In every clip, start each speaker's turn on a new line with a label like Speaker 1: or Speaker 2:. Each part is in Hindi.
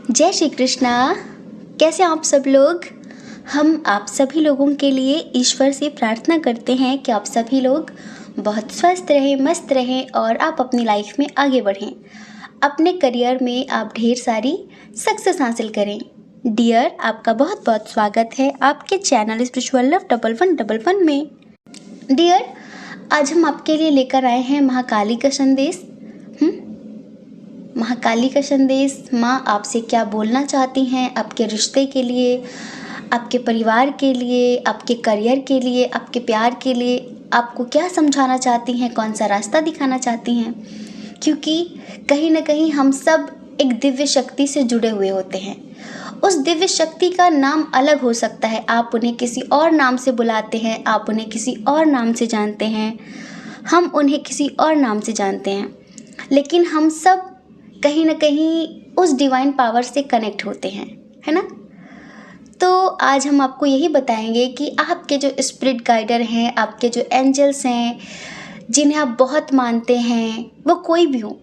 Speaker 1: जय श्री कृष्णा। कैसे आप सब लोग? हम आप सभी लोगों के लिए ईश्वर से प्रार्थना करते हैं कि आप सभी लोग बहुत स्वस्थ रहें, मस्त रहें और आप अपनी लाइफ में आगे बढ़ें। अपने करियर में आप ढेर सारी सक्सेस हासिल करें। डियर, आपका बहुत बहुत स्वागत है आपके चैनल स्पिरिचुअल लव 1111 में। डियर, आज हम आपके लिए लेकर आए हैं महाकाली का संदेश। महाकाली का संदेश। माँ आपसे क्या बोलना चाहती हैं आपके रिश्ते के लिए, आपके परिवार के लिए, आपके करियर के लिए, आपके प्यार के लिए, आपको क्या समझाना चाहती हैं, कौन सा रास्ता दिखाना चाहती हैं। क्योंकि कहीं ना कहीं हम सब एक दिव्य शक्ति से जुड़े हुए होते हैं। उस दिव्य शक्ति का नाम अलग हो सकता है, आप उन्हें किसी और नाम से बुलाते हैं, आप उन्हें किसी और नाम से जानते हैं, हम उन्हें किसी और नाम से जानते हैं, लेकिन हम सब कहीं ना कहीं उस डिवाइन पावर से कनेक्ट होते हैं, है ना। तो आज हम आपको यही बताएंगे कि आपके जो स्पिरिट गाइडर हैं, आपके जो एंजल्स हैं, जिन्हें आप बहुत मानते हैं, वो कोई भी हो,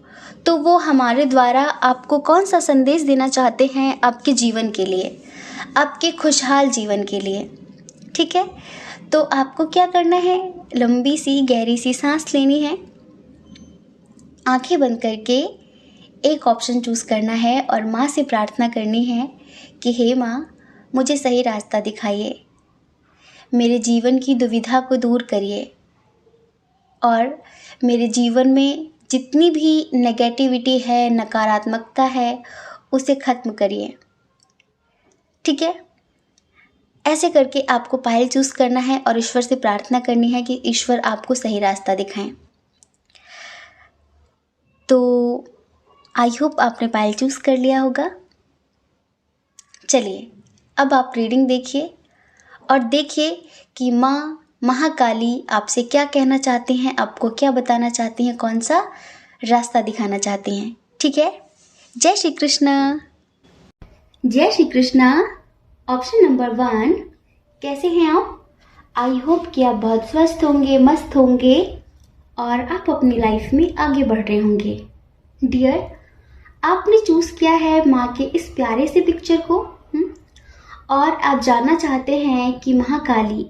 Speaker 1: तो वो हमारे द्वारा आपको कौन सा संदेश देना चाहते हैं आपके जीवन के लिए, आपके खुशहाल जीवन के लिए। ठीक है, तो आपको क्या करना है, लंबी सी गहरी सी सांस लेनी है, आंखें बंद करके एक ऑप्शन चूज़ करना है और माँ से प्रार्थना करनी है कि हे माँ, मुझे सही रास्ता दिखाइए, मेरे जीवन की दुविधा को दूर करिए और मेरे जीवन में जितनी भी नेगेटिविटी है, नकारात्मकता है, उसे ख़त्म करिए। ठीक है, ऐसे करके आपको पायल चूज़ करना है और ईश्वर से प्रार्थना करनी है कि ईश्वर आपको सही रास्ता दिखाएं। तो आई होप आपने पायल चूज़ कर लिया होगा। चलिए, अब आप रीडिंग देखिए और देखिए कि माँ महाकाली आपसे क्या कहना चाहती हैं, आपको क्या बताना चाहती हैं, कौन सा रास्ता दिखाना चाहती हैं। ठीक है, जय श्री कृष्णा। जय श्री कृष्णा। ऑप्शन नंबर 1, कैसे हैं आप? आई होप कि आप बहुत स्वस्थ होंगे, मस्त होंगे और आप अपनी लाइफ में आगे बढ़ रहे होंगे। डियर, आपने चूज़ किया है माँ के इस प्यारे से पिक्चर को और आप जानना चाहते हैं कि महाकाली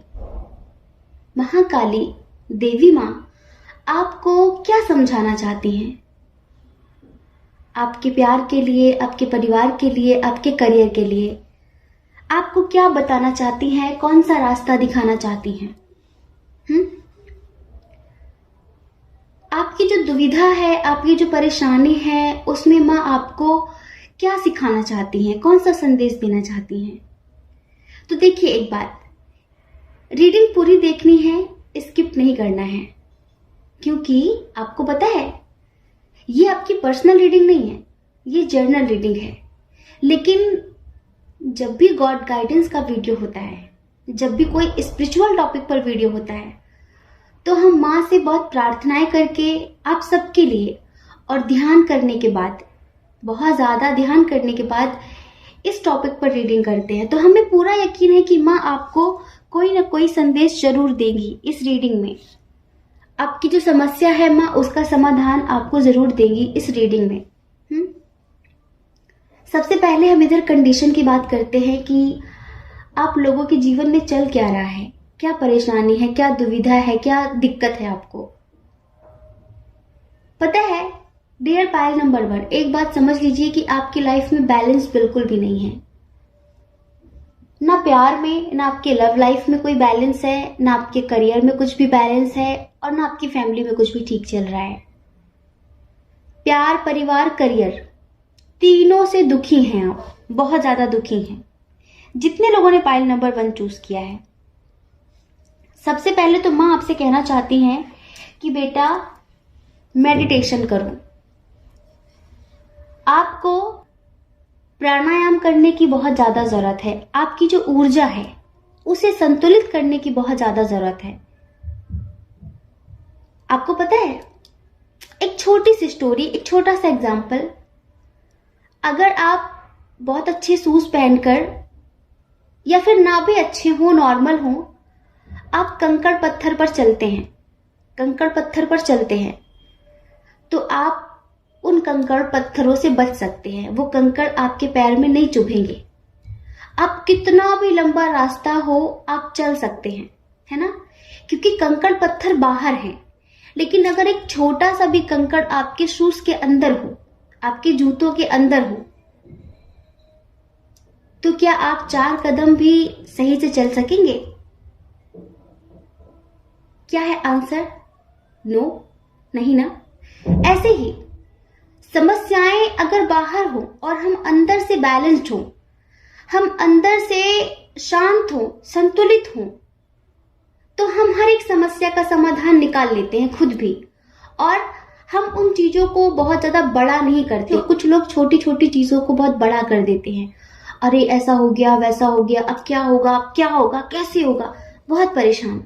Speaker 1: देवी माँ आपको क्या समझाना चाहती हैं, आपके प्यार के लिए, आपके परिवार के लिए, आपके करियर के लिए। आपको क्या बताना चाहती हैं, कौन सा रास्ता दिखाना चाहती हैं। आपकी जो दुविधा है, आपकी जो परेशानी है, उसमें माँ आपको क्या सिखाना चाहती हैं, कौन सा संदेश देना चाहती हैं। तो देखिए, एक बात, रीडिंग पूरी देखनी है, स्किप नहीं करना है, क्योंकि आपको पता है ये आपकी पर्सनल रीडिंग नहीं है, ये जर्नल रीडिंग है। लेकिन जब भी गॉड गाइडेंस का वीडियो होता है, जब भी कोई स्पिरिचुअल टॉपिक पर वीडियो होता है, तो हम माँ से बहुत प्रार्थनाएं करके आप सबके लिए और ध्यान करने के बाद, बहुत ज़्यादा ध्यान करने के बाद इस टॉपिक पर रीडिंग करते हैं। तो हमें पूरा यकीन है कि माँ आपको कोई ना कोई संदेश जरूर देंगी इस रीडिंग में। आपकी जो समस्या है माँ, उसका समाधान आपको जरूर देंगी इस रीडिंग में। सबसे पहले हम इधर कंडीशन की बात करते हैं कि आप लोगों के जीवन में चल क्या रहा है, क्या परेशानी है, क्या दुविधा है, क्या दिक्कत है आपको। पता है डियर पायल नंबर 1, एक बात समझ लीजिए कि आपकी लाइफ में बैलेंस बिल्कुल भी नहीं है। ना प्यार में, ना आपके लव लाइफ में कोई बैलेंस है, ना आपके करियर में कुछ भी बैलेंस है और ना आपकी फैमिली में कुछ भी ठीक चल रहा है। प्यार, परिवार, करियर, तीनों से दुखी हैं आप, बहुत ज्यादा दुखी हैं। जितने लोगों ने पायल नंबर 1 चूज किया है, सबसे पहले तो माँ आपसे कहना चाहती हैं कि बेटा मेडिटेशन करो। आपको प्राणायाम करने की बहुत ज्यादा जरूरत है। आपकी जो ऊर्जा है उसे संतुलित करने की बहुत ज्यादा जरूरत है। आपको पता है, एक छोटी सी स्टोरी, एक छोटा सा एग्जाम्पल, अगर आप बहुत अच्छे शूज पहनकर या फिर ना भी अच्छे हो, नॉर्मल हो, आप कंकड़ पत्थर पर चलते हैं, तो आप उन कंकड़ पत्थरों से बच सकते हैं। वो कंकड़ आपके पैर में नहीं चुभेंगे। आप कितना भी लंबा रास्ता हो आप चल सकते हैं, है ना, क्योंकि कंकड़ पत्थर बाहर हैं। लेकिन अगर एक छोटा सा भी कंकड़ आपके शूज के अंदर हो, आपके जूतों के अंदर हो, तो क्या आप 4 कदम भी सही से चल सकेंगे? क्या है आंसर? नो, नहीं ना। ऐसे ही समस्याएं अगर बाहर हो और हम अंदर से बैलेंस्ड हो, हम अंदर से शांत हो, संतुलित हो, तो हम हर एक समस्या का समाधान निकाल लेते हैं खुद भी। और हम उन चीजों को बहुत ज्यादा बड़ा नहीं करते। कुछ लोग छोटी छोटी चीजों को बहुत बड़ा कर देते हैं। अरे ऐसा हो गया, वैसा हो गया, अब क्या होगा, अब क्या होगा, कैसे होगा, बहुत परेशान।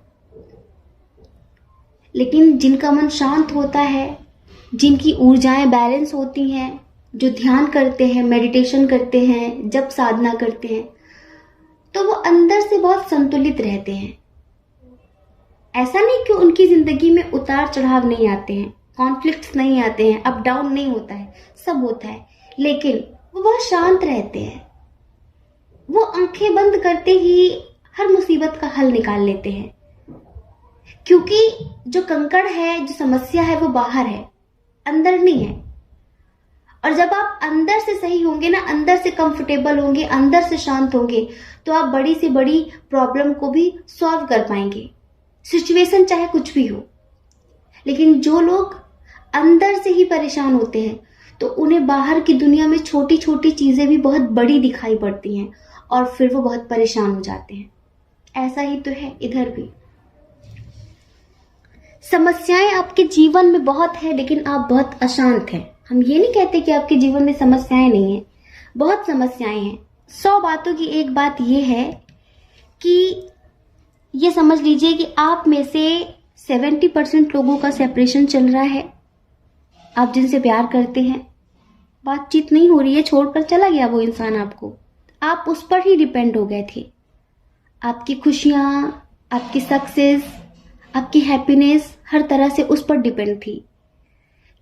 Speaker 1: लेकिन जिनका मन शांत होता है, जिनकी ऊर्जाएं बैलेंस होती हैं, जो ध्यान करते हैं, मेडिटेशन करते हैं, जप साधना करते हैं, तो वो अंदर से बहुत संतुलित रहते हैं। ऐसा नहीं कि उनकी जिंदगी में उतार चढ़ाव नहीं आते हैं, कॉन्फ्लिक्ट्स नहीं आते हैं, अप डाउन नहीं होता है, सब होता है, लेकिन वो बहुत शांत रहते हैं। वो आंखें बंद करते ही हर मुसीबत का हल निकाल लेते हैं, क्योंकि जो कंकड़ है, जो समस्या है, वो बाहर है, अंदर नहीं है। और जब आप अंदर से सही होंगे ना, अंदर से कंफर्टेबल होंगे, अंदर से शांत होंगे, तो आप बड़ी से बड़ी प्रॉब्लम को भी सॉल्व कर पाएंगे, सिचुएशन चाहे कुछ भी हो। लेकिन जो लोग अंदर से ही परेशान होते हैं, तो उन्हें बाहर की दुनिया में छोटी छोटी चीजें भी बहुत बड़ी दिखाई पड़ती हैं और फिर वो बहुत परेशान हो जाते हैं। ऐसा ही तो है इधर भी। समस्याएं आपके जीवन में बहुत है, लेकिन आप बहुत अशांत हैं। हम ये नहीं कहते कि आपके जीवन में समस्याएं नहीं है, बहुत समस्याएं हैं। 100 बातों की एक बात यह है कि ये समझ लीजिए कि आप में से 70% लोगों का सेपरेशन चल रहा है। आप जिनसे प्यार करते हैं, बातचीत नहीं हो रही है, छोड़कर चला गया वो इंसान आपको, आप उस पर ही डिपेंड हो गए थे। आपकी खुशियां, आपकी सक्सेस, आपकी हैप्पीनेस हर तरह से उस पर डिपेंड थी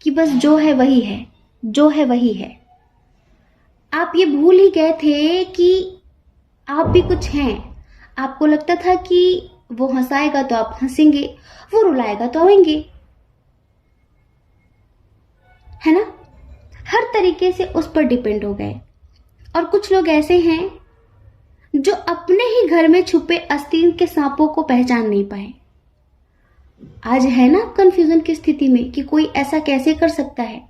Speaker 1: कि बस जो है वही है, जो है वही है। आप ये भूल ही गए थे कि आप भी कुछ हैं। आपको लगता था कि वो हंसाएगा तो आप हंसेंगे, वो रुलाएगा तो रोएंगे, है ना। हर तरीके से उस पर डिपेंड हो गए। और कुछ लोग ऐसे हैं जो अपने ही घर में छुपे आस्तीन के सांपों को पहचान नहीं पाए। आज है ना कंफ्यूजन की स्थिति में कि कोई ऐसा कैसे कर सकता है।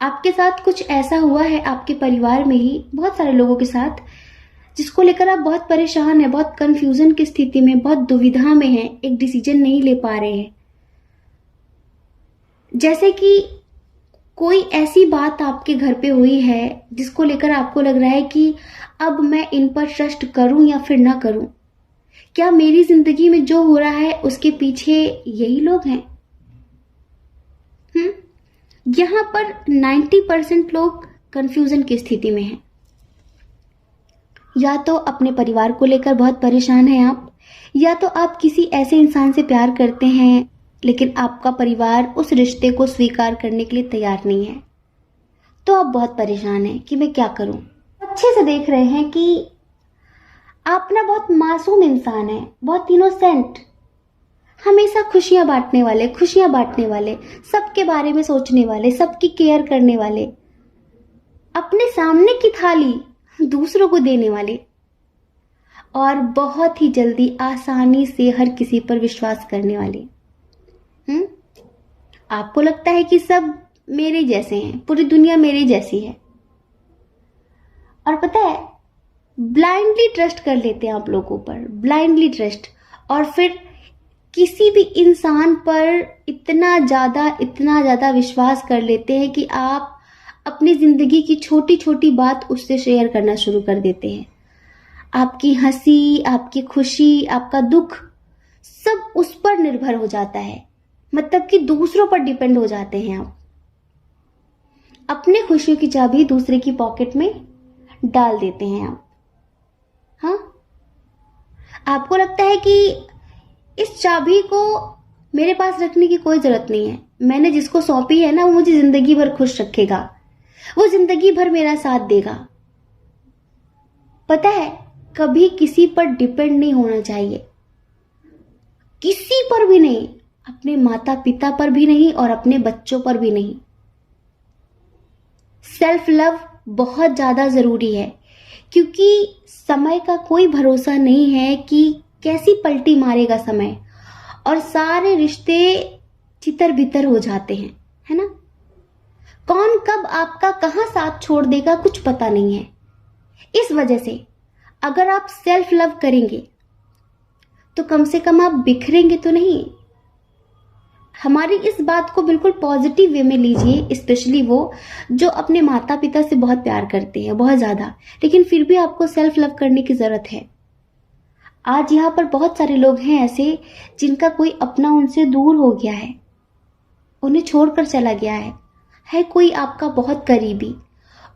Speaker 1: आपके साथ कुछ ऐसा हुआ है, आपके परिवार में ही बहुत सारे लोगों के साथ, जिसको लेकर आप बहुत परेशान हैं, बहुत कंफ्यूजन की स्थिति में, बहुत दुविधा में हैं, एक डिसीजन नहीं ले पा रहे हैं। जैसे कि कोई ऐसी बात आपके घर पे हुई है जिसको लेकर आपको लग रहा है कि अब मैं इन पर ट्रस्ट करूं या फिर ना करूं। क्या मेरी जिंदगी में जो हो रहा है उसके पीछे यही लोग हैं? यहां पर 90% लोग कंफ्यूजन की स्थिति में हैं। या तो अपने परिवार को लेकर बहुत परेशान हैं आप, या तो आप किसी ऐसे इंसान से प्यार करते हैं लेकिन आपका परिवार उस रिश्ते को स्वीकार करने के लिए तैयार नहीं है। तो आप बहुत परेशान हैं कि मैं क्या करूं। अच्छे से देख रहे हैं कि आप ना बहुत मासूम इंसान है, बहुत इनोसेंट, हमेशा खुशियां बांटने वाले, खुशियां बांटने वाले, सबके बारे में सोचने वाले, सबकी केयर करने वाले, अपने सामने की थाली दूसरों को देने वाले, और बहुत ही जल्दी आसानी से हर किसी पर विश्वास करने वाले। आपको लगता है कि सब मेरे जैसे हैं, पूरी दुनिया मेरे जैसी है, और पता है ब्लाइंडली ट्रस्ट कर लेते हैं आप लोगों पर, ब्लाइंडली ट्रस्ट। और फिर किसी भी इंसान पर इतना ज्यादा विश्वास कर लेते हैं कि आप अपनी जिंदगी की छोटी छोटी बात उससे शेयर करना शुरू कर देते हैं। आपकी हंसी, आपकी खुशी, आपका दुख सब उस पर निर्भर हो जाता है। मतलब कि दूसरों पर डिपेंड हो जाते हैं आप। अपने खुशियों की चाबी दूसरे की पॉकेट में डाल देते हैं आप। हाँ, आपको लगता है कि इस चाबी को मेरे पास रखने की कोई जरूरत नहीं है, मैंने जिसको सौंपी है ना, वो मुझे जिंदगी भर खुश रखेगा, वो जिंदगी भर मेरा साथ देगा। पता है, कभी किसी पर डिपेंड नहीं होना चाहिए, किसी पर भी नहीं, अपने माता पिता पर भी नहीं और अपने बच्चों पर भी नहीं। सेल्फ लव बहुत ज्यादा जरूरी है, क्योंकि समय का कोई भरोसा नहीं है कि कैसी पलटी मारेगा समय, और सारे रिश्ते तितर बितर हो जाते हैं, है ना। कौन कब आपका कहां साथ छोड़ देगा कुछ पता नहीं है। इस वजह से अगर आप सेल्फ लव करेंगे तो कम से कम आप बिखरेंगे तो नहीं। हमारी इस बात को बिल्कुल पॉजिटिव वे में लीजिए, स्पेशली वो जो अपने माता पिता से बहुत प्यार करते हैं, बहुत ज्यादा, लेकिन फिर भी आपको सेल्फ लव करने की जरूरत है। आज यहाँ पर बहुत सारे लोग हैं ऐसे जिनका कोई अपना उनसे दूर हो गया है, उन्हें छोड़कर चला गया है कोई आपका बहुत करीबी,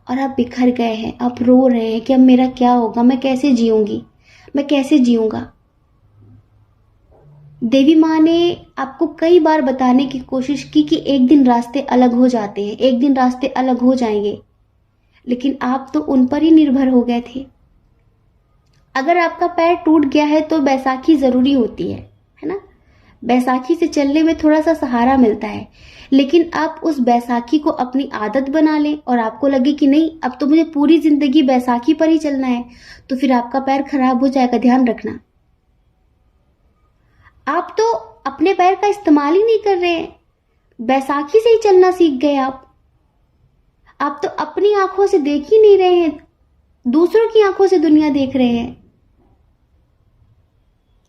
Speaker 1: और आप बिखर गए हैं, आप रो रहे हैं कि अब मेरा क्या होगा, मैं कैसे जीऊंगी, मैं कैसे जीऊंगा। देवी माँ ने आपको कई बार बताने की कोशिश की कि एक दिन रास्ते अलग हो जाते हैं, एक दिन रास्ते अलग हो जाएंगे, लेकिन आप तो उन पर ही निर्भर हो गए थे। अगर आपका पैर टूट गया है तो बैसाखी जरूरी होती है ना। बैसाखी से चलने में थोड़ा सा सहारा मिलता है, लेकिन आप उस बैसाखी को अपनी आदत बना लें और आपको लगे कि नहीं, अब तो मुझे पूरी जिंदगी बैसाखी पर ही चलना है, तो फिर आपका पैर खराब हो जाएगा। ध्यान रखना, आप तो अपने पैर का इस्तेमाल ही नहीं कर रहे हैं, बैसाखी से ही चलना सीख गए आप तो अपनी आंखों से देख ही नहीं रहे हैं, दूसरों की आंखों से दुनिया देख रहे हैं।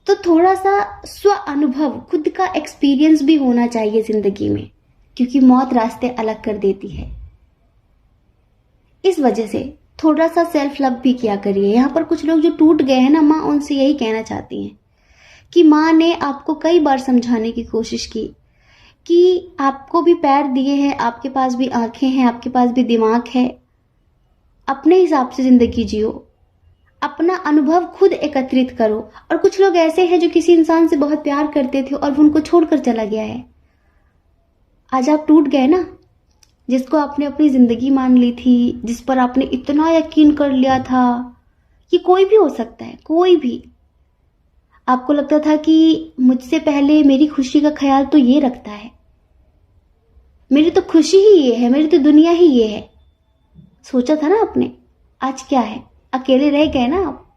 Speaker 1: तो थोड़ा सा स्व अनुभव, खुद का एक्सपीरियंस भी होना चाहिए जिंदगी में, क्योंकि मौत रास्ते अलग कर देती है। इस वजह से थोड़ा सा सेल्फ लव भी किया करिए। यहाँ पर कुछ लोग जो टूट गए हैं ना, माँ उनसे यही कहना चाहती हैं कि माँ ने आपको कई बार समझाने की कोशिश की कि आपको भी पैर दिए हैं, आपके पास भी आंखें हैं, आपके पास भी दिमाग है, अपने हिसाब से जिंदगी जियो, अपना अनुभव खुद एकत्रित करो। और कुछ लोग ऐसे हैं जो किसी इंसान से बहुत प्यार करते थे और वो उनको छोड़कर चला गया है। आज आप टूट गए ना, जिसको आपने अपनी जिंदगी मान ली थी, जिस पर आपने इतना यकीन कर लिया था कि कोई भी हो सकता है, कोई भी। आपको लगता था कि मुझसे पहले मेरी खुशी का ख्याल तो ये रखता है, मेरी तो खुशी ही ये है, मेरी तो दुनिया ही ये है, सोचा था ना आपने। आज क्या है, अकेले रह गए ना आप।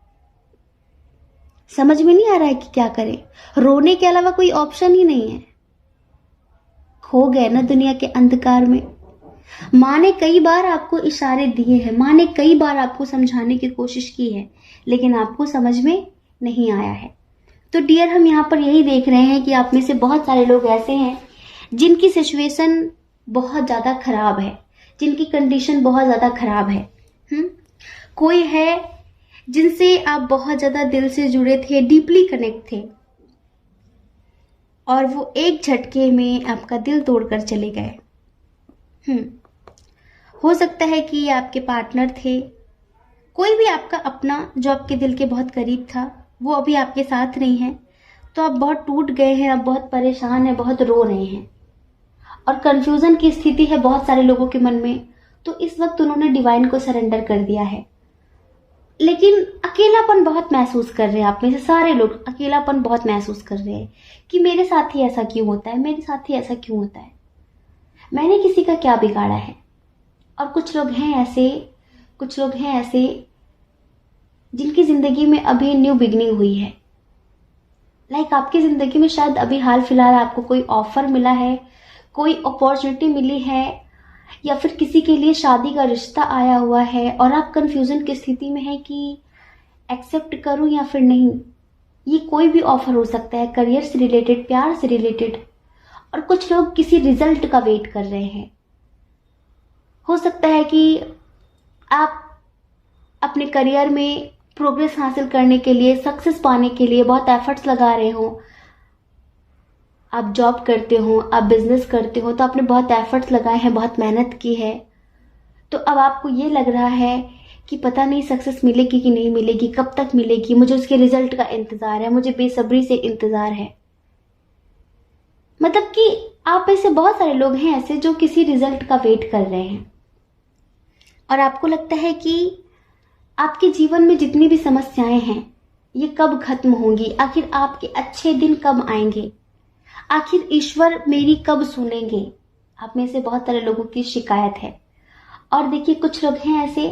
Speaker 1: समझ में नहीं आ रहा है कि क्या करें, रोने के अलावा कोई ऑप्शन ही नहीं है, खो गए ना दुनिया के अंधकार में। माँ ने कई बार आपको इशारे दिए हैं, माँ ने कई बार आपको समझाने की कोशिश की है, लेकिन आपको समझ में नहीं आया है। तो डियर, हम यहाँ पर यही देख रहे हैं कि आप में से बहुत सारे लोग ऐसे हैं जिनकी सिचुएशन बहुत ज्यादा खराब है, जिनकी कंडीशन बहुत ज्यादा खराब है। कोई है जिनसे आप बहुत ज्यादा दिल से जुड़े थे, डीपली कनेक्ट थे, और वो एक झटके में आपका दिल तोड़कर चले गए। हो सकता है कि ये आपके पार्टनर थे, कोई भी आपका अपना जो आपके दिल के बहुत करीब था, वो अभी आपके साथ नहीं है, तो आप बहुत टूट गए हैं, आप बहुत परेशान हैं, बहुत रो रहे हैं, और कंफ्यूजन की स्थिति है बहुत सारे लोगों के मन में। तो इस वक्त उन्होंने डिवाइन को सरेंडर कर दिया है, लेकिन अकेलापन बहुत महसूस कर रहे हैं। आप में से सारे लोग अकेलापन बहुत महसूस कर रहे हैं कि मेरे साथ ही ऐसा क्यों होता है, मेरे साथ ही ऐसा क्यों होता है, मैंने किसी का क्या बिगाड़ा है। और कुछ लोग हैं ऐसे जिनकी जिंदगी में अभी न्यू बिगनिंग हुई है। आपकी जिंदगी में शायद अभी हाल फिलहाल आपको कोई ऑफर मिला है, कोई अपॉर्चुनिटी मिली है, या फिर किसी के लिए शादी का रिश्ता आया हुआ है, और आप कंफ्यूजन की स्थिति में है कि एक्सेप्ट करूं या फिर नहीं। ये कोई भी ऑफर हो सकता है, करियर से रिलेटेड, प्यार से रिलेटेड, और कुछ लोग किसी रिजल्ट का वेट कर रहे हैं। हो सकता है कि आप अपने करियर में प्रोग्रेस हासिल करने के लिए, सक्सेस पाने के लिए बहुत एफर्ट्स लगा रहे हो। आप जॉब करते हो, आप बिजनेस करते हो, तो आपने बहुत एफर्ट्स लगाए हैं, बहुत मेहनत की है। तो अब आपको ये लग रहा है कि पता नहीं सक्सेस मिलेगी कि नहीं मिलेगी, कब तक मिलेगी, मुझे उसके रिजल्ट का इंतजार है, मुझे बेसब्री से इंतजार है। मतलब कि आप में से बहुत सारे लोग हैं ऐसे जो किसी रिजल्ट का वेट कर रहे हैं और आपको लगता है कि आपके जीवन में जितनी भी समस्याएं हैं ये कब खत्म होंगी, आखिर आपके अच्छे दिन कब आएंगे, आखिर ईश्वर मेरी कब सुनेंगे। आप में से बहुत सारे लोगों की शिकायत है। और देखिए कुछ लोग हैं ऐसे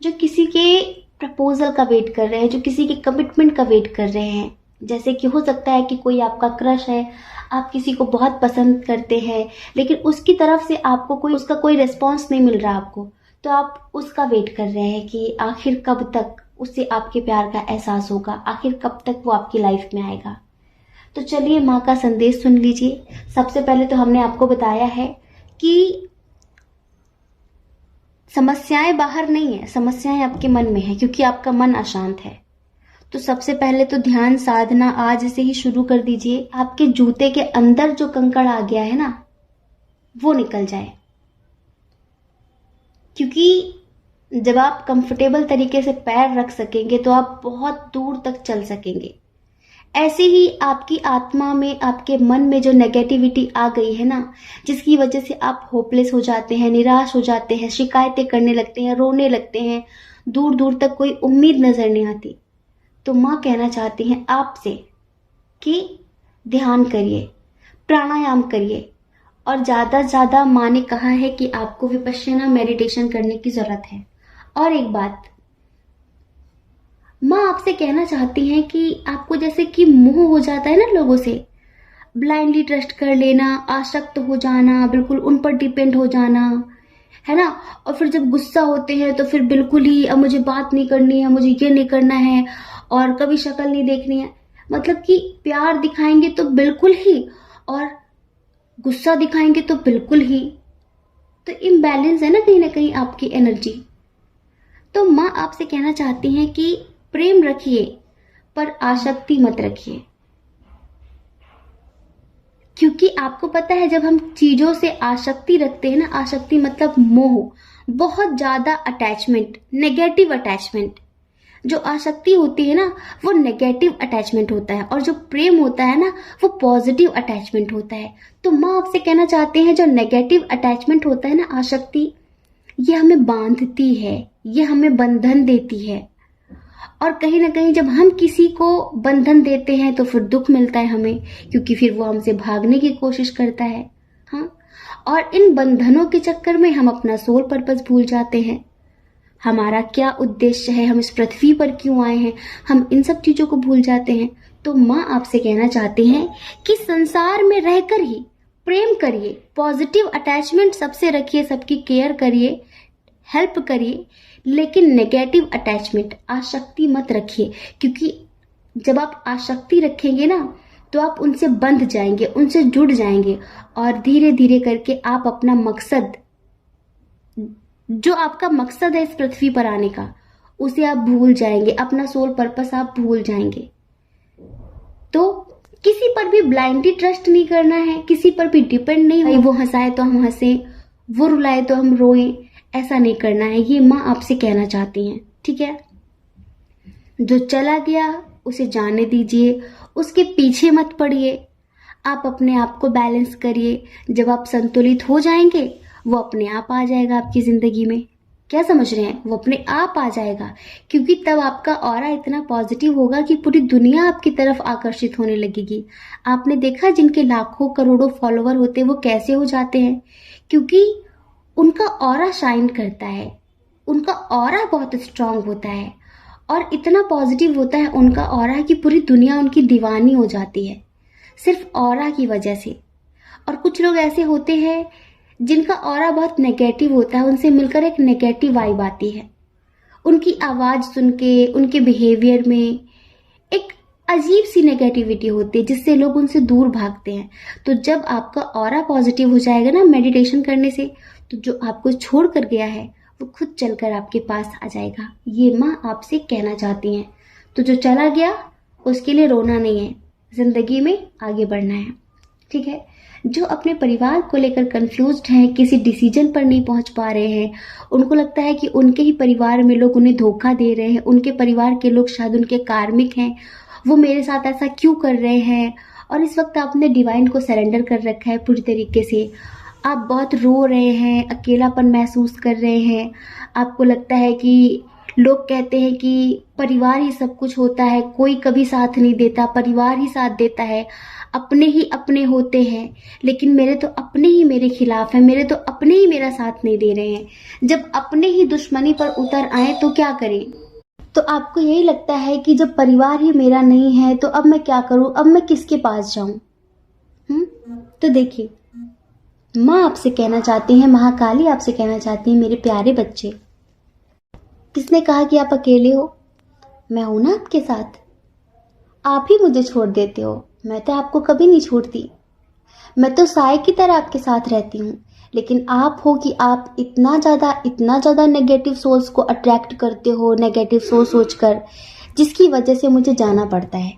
Speaker 1: जो किसी के प्रपोजल का वेट कर रहे हैं, जो किसी के कमिटमेंट का वेट कर रहे हैं। जैसे कि हो सकता है कि कोई आपका क्रश है, आप किसी को बहुत पसंद करते हैं लेकिन उसकी तरफ से आपको उसका कोई रिस्पॉन्स नहीं मिल रहा आपको, तो आप उसका वेट कर रहे हैं कि आखिर कब तक उससे आपके प्यार का एहसास होगा, आखिर कब तक वो आपकी लाइफ में आएगा। तो चलिए माँ का संदेश सुन लीजिए। सबसे पहले तो हमने आपको बताया है कि समस्याएं बाहर नहीं है, समस्याएं आपके मन में है क्योंकि आपका मन अशांत है। तो सबसे पहले तो ध्यान साधना आज से ही शुरू कर दीजिए। आपके जूते के अंदर जो कंकड़ आ गया है ना वो निकल जाए, क्योंकि जब आप कंफर्टेबल तरीके से पैर रख सकेंगे तो आप बहुत दूर तक चल सकेंगे। ऐसे ही आपकी आत्मा में, आपके मन में जो नेगेटिविटी आ गई है ना, जिसकी वजह से आप होपलेस हो जाते हैं, निराश हो जाते हैं, शिकायतें करने लगते हैं, रोने लगते हैं, दूर दूर तक कोई उम्मीद नजर नहीं आती, तो माँ कहना चाहती हैं आपसे कि ध्यान करिए, प्राणायाम करिए। और ज़्यादा से ज़्यादा माँ ने कहा है कि आपको विपश्यना मेडिटेशन करने की ज़रूरत है। और एक बात माँ आपसे कहना चाहती हैं कि आपको जैसे कि मोह हो जाता है ना लोगों से, ब्लाइंडली ट्रस्ट कर लेना, आसक्त हो जाना, बिल्कुल उन पर डिपेंड हो जाना, है ना। और फिर जब गुस्सा होते हैं तो फिर बिल्कुल ही अब मुझे बात नहीं करनी है, मुझे ये नहीं करना है और कभी शक्ल नहीं देखनी है। मतलब कि प्यार दिखाएंगे तो बिल्कुल ही और गुस्सा दिखाएंगे तो बिल्कुल ही। तो इम्बैलेंस है ना कहीं आपकी एनर्जी। तो माँ आपसे कहना चाहती हैं कि प्रेम रखिए पर आसक्ति मत रखिए, क्योंकि आपको पता है जब हम चीजों से आसक्ति रखते हैं ना, आसक्ति मतलब मोह, बहुत ज्यादा अटैचमेंट, नेगेटिव अटैचमेंट। जो आसक्ति होती है ना वो नेगेटिव अटैचमेंट होता है और जो प्रेम होता है ना वो पॉजिटिव अटैचमेंट होता है। तो माँ आपसे कहना चाहते हैं जो नेगेटिव अटैचमेंट होता है ना, आसक्ति, ये हमें बांधती है, ये हमें बंधन देती है। और कहीं ना कहीं जब हम किसी को बंधन देते हैं तो फिर दुख मिलता है हमें, क्योंकि फिर वो हमसे भागने की कोशिश करता है। हाँ, और इन बंधनों के चक्कर में हम अपना सोल पर्पस भूल जाते हैं, हमारा क्या उद्देश्य है, हम इस पृथ्वी पर क्यों आए हैं, हम इन सब चीजों को भूल जाते हैं। तो माँ आपसे कहना चाहती हैं कि संसार में रहकर ही प्रेम करिए, पॉजिटिव अटैचमेंट सबसे रखिए, सबकी केयर करिए, हेल्प करिए, लेकिन नेगेटिव अटैचमेंट, आसक्ति मत रखिए। क्योंकि जब आप आसक्ति रखेंगे ना तो आप उनसे बंध जाएंगे, उनसे जुड़ जाएंगे और धीरे धीरे करके आप अपना मकसद, जो आपका मकसद है इस पृथ्वी पर आने का, उसे आप भूल जाएंगे, अपना सोल पर्पस आप भूल जाएंगे। तो किसी पर भी ब्लाइंडली ट्रस्ट नहीं करना है, किसी पर भी डिपेंड नहीं हो, वो हंसाए तो हम हंसे, वो रुलाए तो हम रोएं, ऐसा नहीं करना है। ये माँ आपसे कहना चाहती हैं, ठीक है। जो चला गया उसे जाने दीजिए, उसके पीछे मत पड़िए, आप अपने आप को बैलेंस करिए। जब आप संतुलित हो जाएंगे वो अपने आप आ जाएगा आपकी जिंदगी में। क्या समझ रहे हैं? वो अपने आप आ जाएगा, क्योंकि तब आपका ऑरा इतना पॉजिटिव होगा कि पूरी दुनिया आपकी तरफ आकर्षित होने लगेगी। आपने देखा जिनके लाखों करोड़ों फॉलोवर होते हैं वो कैसे हो जाते हैं? क्योंकि उनका ऑरा शाइन करता है, उनका ऑरा बहुत स्ट्रांग होता है और इतना पॉजिटिव होता है उनका ऑरा कि पूरी दुनिया उनकी दीवानी हो जाती है सिर्फ ऑरा की वजह से। और कुछ लोग ऐसे होते हैं जिनका ऑरा बहुत नेगेटिव होता है, उनसे मिलकर एक नेगेटिव वाइब आती है, उनकी आवाज सुन के, उनके बिहेवियर में एक अजीब सी नेगेटिविटी होती है जिससे लोग उनसे दूर भागते हैं। तो जब आपका ऑरा पॉजिटिव हो जाएगा ना मेडिटेशन करने से, तो जो आपको छोड़ कर गया है वो खुद चलकर आपके पास आ जाएगा। ये माँ आपसे कहना चाहती हैं। तो जो चला गया उसके लिए रोना नहीं है, जिंदगी में आगे बढ़ना है, ठीक है। जो अपने परिवार को लेकर कंफ्यूज्ड हैं, किसी डिसीजन पर नहीं पहुंच पा रहे हैं, उनको लगता है कि उनके ही परिवार में लोग उन्हें धोखा दे रहे हैं, उनके परिवार के लोग शायद उनके कार्मिक हैं, वो मेरे साथ ऐसा क्यों कर रहे हैं और इस वक्त आपने डिवाइन को सरेंडर कर रखा है पूरी तरीके से। आप बहुत रो रहे हैं, अकेलापन महसूस कर रहे हैं। आपको लगता है कि लोग कहते हैं कि परिवार ही सब कुछ होता है, कोई कभी साथ नहीं देता, परिवार ही साथ देता है, अपने ही अपने होते हैं, लेकिन मेरे तो अपने ही मेरे खिलाफ हैं, मेरे तो अपने ही मेरा साथ नहीं दे रहे हैं। जब अपने ही दुश्मनी पर उतर आए तो क्या करें? तो आपको यही लगता है कि जब परिवार ही मेरा नहीं है तो अब मैं क्या करूं, अब मैं किसके पास जाऊं? तो देखिए, माँ आपसे कहना चाहती हैं, महाकाली आपसे कहना चाहती हैं, मेरे प्यारे बच्चे, किसने कहा कि आप अकेले हो? मैं हूं ना आपके साथ। आप ही मुझे छोड़ देते हो, मैं तो आपको कभी नहीं छोड़ती। मैं तो साए की तरह आपके साथ रहती हूँ, लेकिन आप हो कि आप इतना ज़्यादा नेगेटिव सोल्स को अट्रैक्ट करते हो, नेगेटिव सोचकर, जिसकी वजह से मुझे जाना पड़ता है।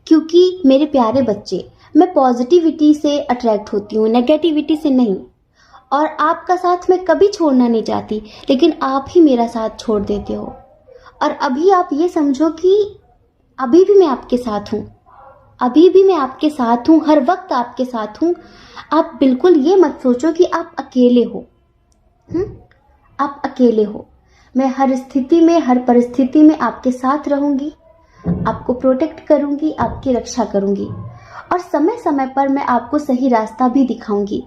Speaker 1: क्योंकि मेरे प्यारे बच्चे, मैं पॉजिटिविटी से अट्रैक्ट होती हूँ, नेगेटिविटी से नहीं। और आपका साथ मैं कभी छोड़ना नहीं चाहती, लेकिन आप ही मेरा साथ छोड़ देते हो। और अभी आप ये समझो कि अभी भी मैं आपके साथ हूँ, अभी भी मैं आपके साथ हूँ, हर वक्त आपके साथ हूँ। आप बिल्कुल ये मत सोचो कि आप अकेले हो। आप अकेले हो। मैं हर स्थिति में, हर परिस्थिति में आपके साथ रहूंगी, आपको प्रोटेक्ट करूंगी, आपकी रक्षा करूंगी, और समय समय पर मैं आपको सही रास्ता भी दिखाऊंगी।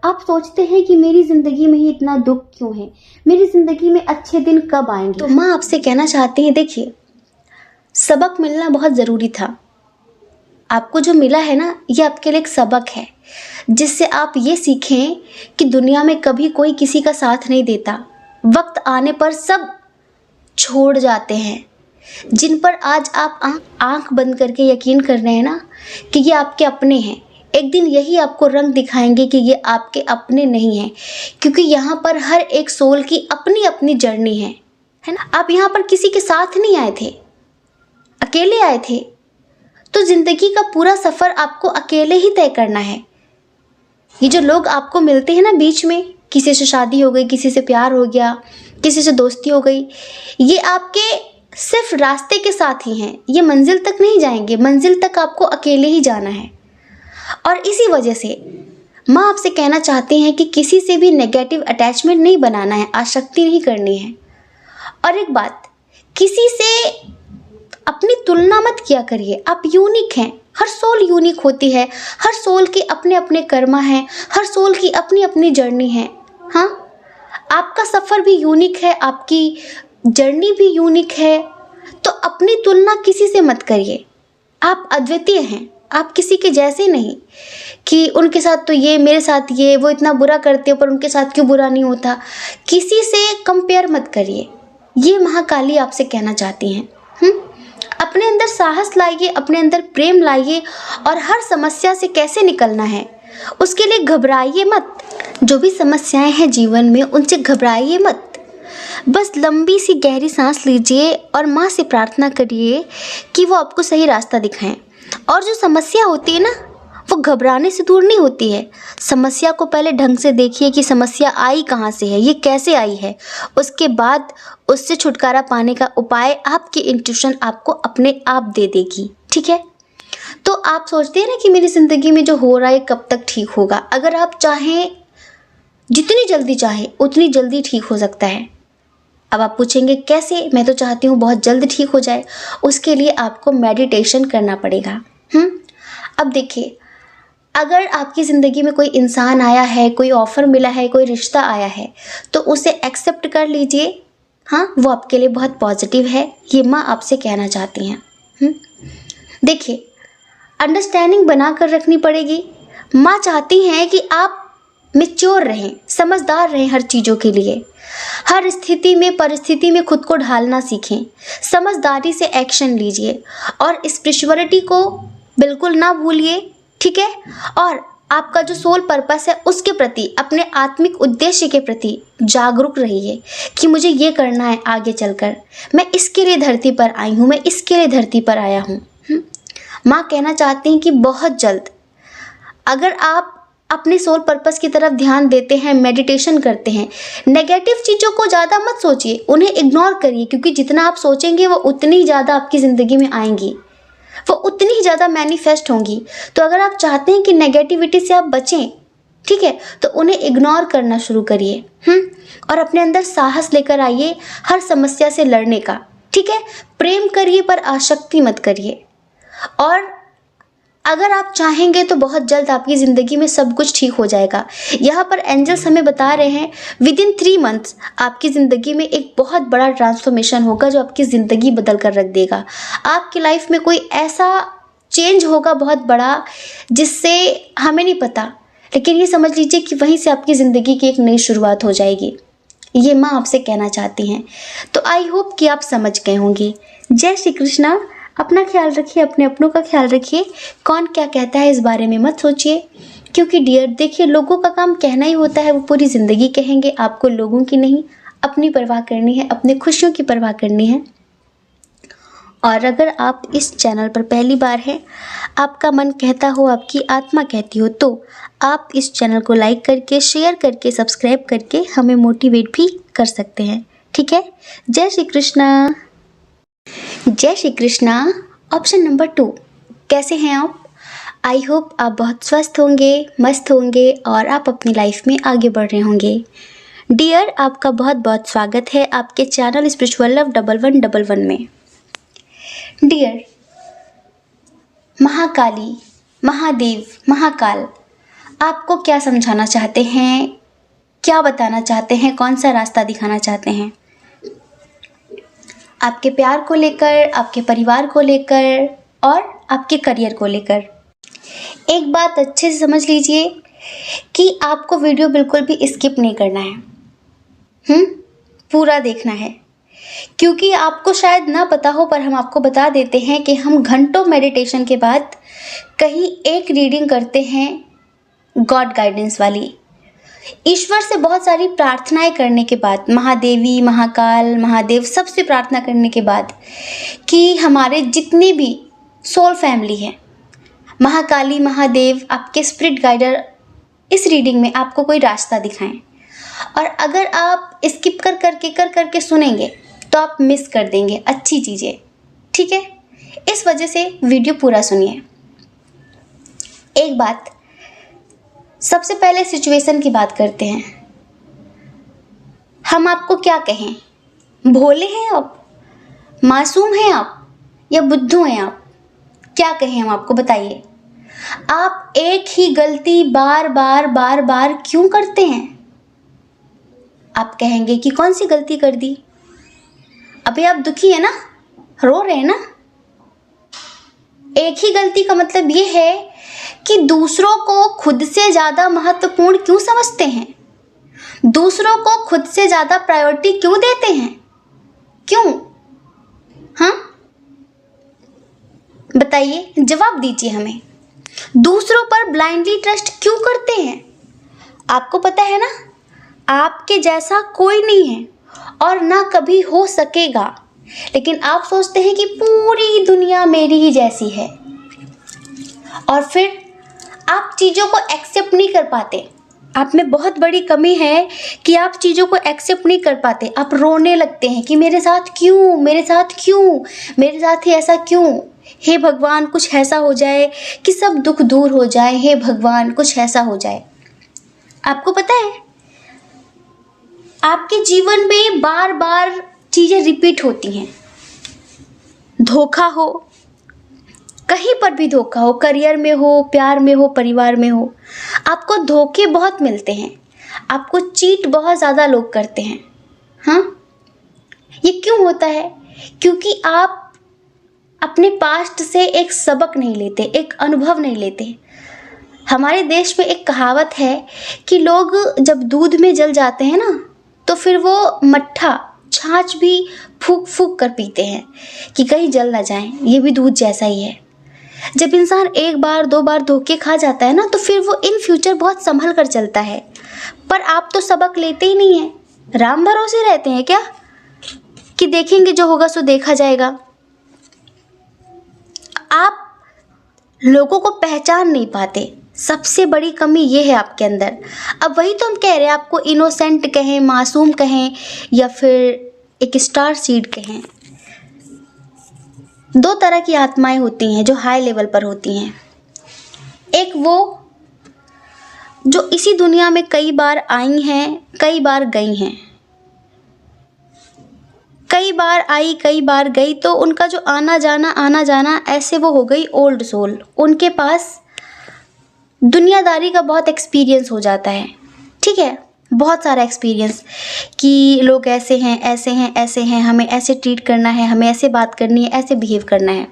Speaker 1: आप सोचते हैं कि मेरी जिंदगी में ही इतना दुख क्यों है, मेरी जिंदगी में अच्छे दिन कब आएंगे? तो माँ आपसे कहना चाहती है, देखिए, सबक मिलना बहुत ज़रूरी था। आपको जो मिला है ना, ये आपके लिए एक सबक है, जिससे आप ये सीखें कि दुनिया में कभी कोई किसी का साथ नहीं देता। वक्त आने पर सब छोड़ जाते हैं। जिन पर आज आप आंख बंद करके यकीन कर रहे हैं ना कि ये आपके अपने हैं, एक दिन यही आपको रंग दिखाएंगे कि ये आपके अपने नहीं हैं। क्योंकि यहाँ पर हर एक सोल की अपनी अपनी जर्नी है ना। आप यहाँ पर किसी के साथ नहीं आए थे, अकेले आए थे। तो जिंदगी का पूरा सफर आपको अकेले ही तय करना है। ये जो लोग आपको मिलते हैं ना बीच में, किसी से शादी हो गई, किसी से प्यार हो गया, किसी से दोस्ती हो गई, ये आपके सिर्फ रास्ते के साथ ही हैं। ये मंजिल तक नहीं जाएंगे, मंजिल तक आपको अकेले ही जाना है। और इसी वजह से माँ आपसे कहना चाहती हैं कि किसी से भी नेगेटिव अटैचमेंट नहीं बनाना है, आसक्ति नहीं करनी है। और एक बात, किसी से अपनी तुलना मत किया करिए। आप यूनिक हैं, हर सोल यूनिक होती है, हर सोल के अपने अपने कर्मा हैं, हर सोल की अपनी अपनी जर्नी है। हाँ, आपका सफ़र भी यूनिक है, आपकी जर्नी भी यूनिक है। तो अपनी तुलना किसी से मत करिए। आप अद्वितीय हैं, आप किसी के जैसे नहीं कि उनके साथ तो ये, मेरे साथ ये, वो इतना बुरा करते हो पर उनके साथ क्यों बुरा नहीं होता। किसी से कंपेयर मत करिए, ये महाकाली आपसे कहना चाहती हैं। अपने अंदर साहस लाइए, अपने अंदर प्रेम लाइए, और हर समस्या से कैसे निकलना है उसके लिए घबराइए मत। जो भी समस्याएं हैं जीवन में, उनसे घबराइए मत। बस लंबी सी गहरी सांस लीजिए और माँ से प्रार्थना करिए कि वो आपको सही रास्ता दिखाएं। और जो समस्या होती है ना, वो घबराने से दूर नहीं होती है। समस्या को पहले ढंग से देखिए कि समस्या आई कहाँ से है, ये कैसे आई है। उसके बाद उससे छुटकारा पाने का उपाय आपकी इंट्यूशन आपको अपने आप दे देगी। ठीक है? तो आप सोचते हैं ना कि मेरी ज़िंदगी में जो हो रहा है कब तक ठीक होगा। अगर आप चाहें, जितनी जल्दी चाहें उतनी जल्दी ठीक हो सकता है। अब आप पूछेंगे कैसे? मैं तो चाहती हूँ बहुत जल्द ठीक हो जाए। उसके लिए आपको मेडिटेशन करना पड़ेगा। अब देखिए, अगर आपकी ज़िंदगी में कोई इंसान आया है, कोई ऑफ़र मिला है, कोई रिश्ता आया है, तो उसे एक्सेप्ट कर लीजिए। हाँ, वो आपके लिए बहुत पॉजिटिव है, ये माँ आपसे कहना चाहती हैं। देखिए, अंडरस्टैंडिंग बना कर रखनी पड़ेगी। माँ चाहती हैं कि आप मैच्योर रहें, समझदार रहें हर चीज़ों के लिए। हर स्थिति में, परिस्थिति में खुद को ढालना सीखें। समझदारी से एक्शन लीजिए और स्पिरिचुअलिटी को बिल्कुल ना भूलिए। ठीक है? और आपका जो सोल पर्पस है उसके प्रति, अपने आत्मिक उद्देश्य के प्रति जागरूक रहिए कि मुझे ये करना है आगे चलकर। मैं इसके लिए धरती पर आई हूँ, मैं इसके लिए धरती पर आया हूँ। माँ कहना चाहती हैं कि बहुत जल्द अगर आप अपने सोल पर्पस की तरफ ध्यान देते हैं, मेडिटेशन करते हैं, नेगेटिव चीज़ों को ज़्यादा मत सोचिए, उन्हें इग्नोर करिए, क्योंकि जितना आप सोचेंगे वो उतनी ज़्यादा आपकी ज़िंदगी में आएंगी। वो उतनी ही ज़्यादा मैनिफेस्ट होंगी। तो अगर आप चाहते हैं कि नेगेटिविटी से आप बचें, ठीक है, तो उन्हें इग्नोर करना शुरू करिए। और अपने अंदर साहस लेकर आइए हर समस्या से लड़ने का, ठीक है। प्रेम करिए पर आसक्ति मत करिए। और अगर आप चाहेंगे तो बहुत जल्द आपकी ज़िंदगी में सब कुछ ठीक हो जाएगा। यहाँ पर एंजल्स हमें बता रहे हैं विद इन 3 मंथ्स आपकी ज़िंदगी में एक बहुत बड़ा ट्रांसफॉर्मेशन होगा जो आपकी ज़िंदगी बदल कर रख देगा। आपकी लाइफ में कोई ऐसा चेंज होगा बहुत बड़ा जिससे हमें नहीं पता, लेकिन ये समझ लीजिए कि वहीं से आपकी ज़िंदगी की एक नई शुरुआत हो जाएगी। ये माँ आपसे कहना चाहती हैं। तो आई होप कि आप समझ गए होंगे। जय श्री कृष्णा। अपना ख्याल रखिए, अपने अपनों का ख्याल रखिए। कौन क्या कहता है इस बारे में मत सोचिए, क्योंकि डियर देखिए, लोगों का काम कहना ही होता है, वो पूरी ज़िंदगी कहेंगे। आपको लोगों की नहीं, अपनी परवाह करनी है, अपनी खुशियों की परवाह करनी है। और अगर आप इस चैनल पर पहली बार हैं, आपका मन कहता हो, आपकी आत्मा कहती हो, तो आप इस चैनल को लाइक करके, शेयर करके, सब्सक्राइब करके हमें मोटिवेट भी कर सकते हैं, ठीक है। जय श्री कृष्णा। जय श्री कृष्णा। ऑप्शन नंबर 2, कैसे हैं आप? आई होप आप बहुत स्वस्थ होंगे, मस्त होंगे और आप अपनी लाइफ में आगे बढ़ रहे होंगे। डियर, आपका बहुत बहुत स्वागत है आपके चैनल स्पिरिचुअल लव 1111 में। डियर, महाकाली, महादेव, महाकाल आपको क्या समझाना चाहते हैं, क्या बताना चाहते हैं, कौन सा रास्ता दिखाना चाहते हैं? आपके प्यार को लेकर, आपके परिवार को लेकर और आपके करियर को लेकर। एक बात अच्छे से समझ लीजिए कि आपको वीडियो बिल्कुल भी स्किप नहीं करना है। पूरा देखना है, क्योंकि आपको शायद ना पता हो पर हम आपको बता देते हैं कि हम घंटों मेडिटेशन के बाद कहीं एक रीडिंग करते हैं गॉड गाइडेंस वाली। ईश्वर से बहुत सारी प्रार्थनाएं करने के बाद, महादेवी, महाकाल, महादेव सबसे प्रार्थना करने के बाद कि हमारे जितने भी सोल फैमिली है, महाकाली, महादेव, आपके स्पिरिट गाइडर इस रीडिंग में आपको कोई रास्ता दिखाएं। और अगर आप स्किप कर करके सुनेंगे तो आप मिस कर देंगे अच्छी चीज़ें, ठीक है। इस वजह से वीडियो पूरा सुनिए। एक बात, सबसे पहले सिचुएशन की बात करते हैं। हम आपको क्या कहें? भोले हैं आप, मासूम हैं आप, या बुद्धू हैं आप? क्या कहें हम आपको, बताइए। आप एक ही गलती बार बार क्यों करते हैं? आप कहेंगे कि कौन सी गलती कर दी? अभी आप दुखी है ना, रो रहे हैं ना। एक ही गलती का मतलब ये है कि दूसरों को खुद से ज़्यादा महत्वपूर्ण क्यों समझते हैं? दूसरों को खुद से ज़्यादा प्रायोरिटी क्यों देते हैं? क्यों? हाँ, बताइए, जवाब दीजिए हमें। दूसरों पर ब्लाइंडली ट्रस्ट क्यों करते हैं? आपको पता है ना, आपके जैसा कोई नहीं है और ना कभी हो सकेगा, लेकिन आप सोचते हैं कि पूरी दुनिया मेरी ही जैसी है। और फिर आप चीज़ों को एक्सेप्ट नहीं कर पाते। आप में बहुत बड़ी कमी है कि आप चीज़ों को एक्सेप्ट नहीं कर पाते। आप रोने लगते हैं कि मेरे साथ क्यों, मेरे साथ क्यों, मेरे साथ ही ऐसा क्यों? हे भगवान, कुछ ऐसा हो जाए कि सब दुख दूर हो जाए। हे भगवान, कुछ ऐसा हो जाए। आपको पता है, आपके जीवन में बार बार चीज़ें रिपीट होती हैं। धोखा हो, कहीं पर भी धोखा हो, करियर में हो, प्यार में हो, परिवार में हो, आपको धोखे बहुत मिलते हैं। आपको चीट बहुत ज़्यादा लोग करते हैं। हाँ, ये क्यों होता है? क्योंकि आप अपने पास्ट से एक सबक नहीं लेते, एक अनुभव नहीं लेते। हमारे देश में एक कहावत है कि लोग जब दूध में जल जाते हैं ना, तो फिर वो मट्ठा, छाछ भी फूक फूक कर पीते हैं कि कहीं जल ना जाएं। ये भी दूध जैसा ही है। जब इंसान एक बार दो बार धोखे खा जाता है ना, तो फिर वो इन फ्यूचर बहुत संभल कर चलता है। पर आप तो सबक लेते ही नहीं हैं। राम भरोसे रहते हैं क्या कि देखेंगे जो होगा सो देखा जाएगा? आप लोगों को पहचान नहीं पाते। सबसे बड़ी कमी ये है आपके अंदर। अब वही तो हम कह रहे हैं, आपको इनोसेंट कहें, मासूम कहें, या फिर एक स्टार सीड कहें। दो तरह की आत्माएं होती हैं जो हाई लेवल पर होती हैं। एक वो जो इसी दुनिया में कई बार आई हैं, कई बार गई हैं, कई बार आई कई बार गई, तो उनका जो आना जाना ऐसे वो हो गई ओल्ड सोल। उनके पास दुनियादारी का बहुत एक्सपीरियंस हो जाता है, ठीक है, बहुत सारा एक्सपीरियंस कि लोग ऐसे हैं ऐसे हैं ऐसे हैं, हमें ऐसे ट्रीट करना है, हमें ऐसे बात करनी है, ऐसे बिहेव करना है।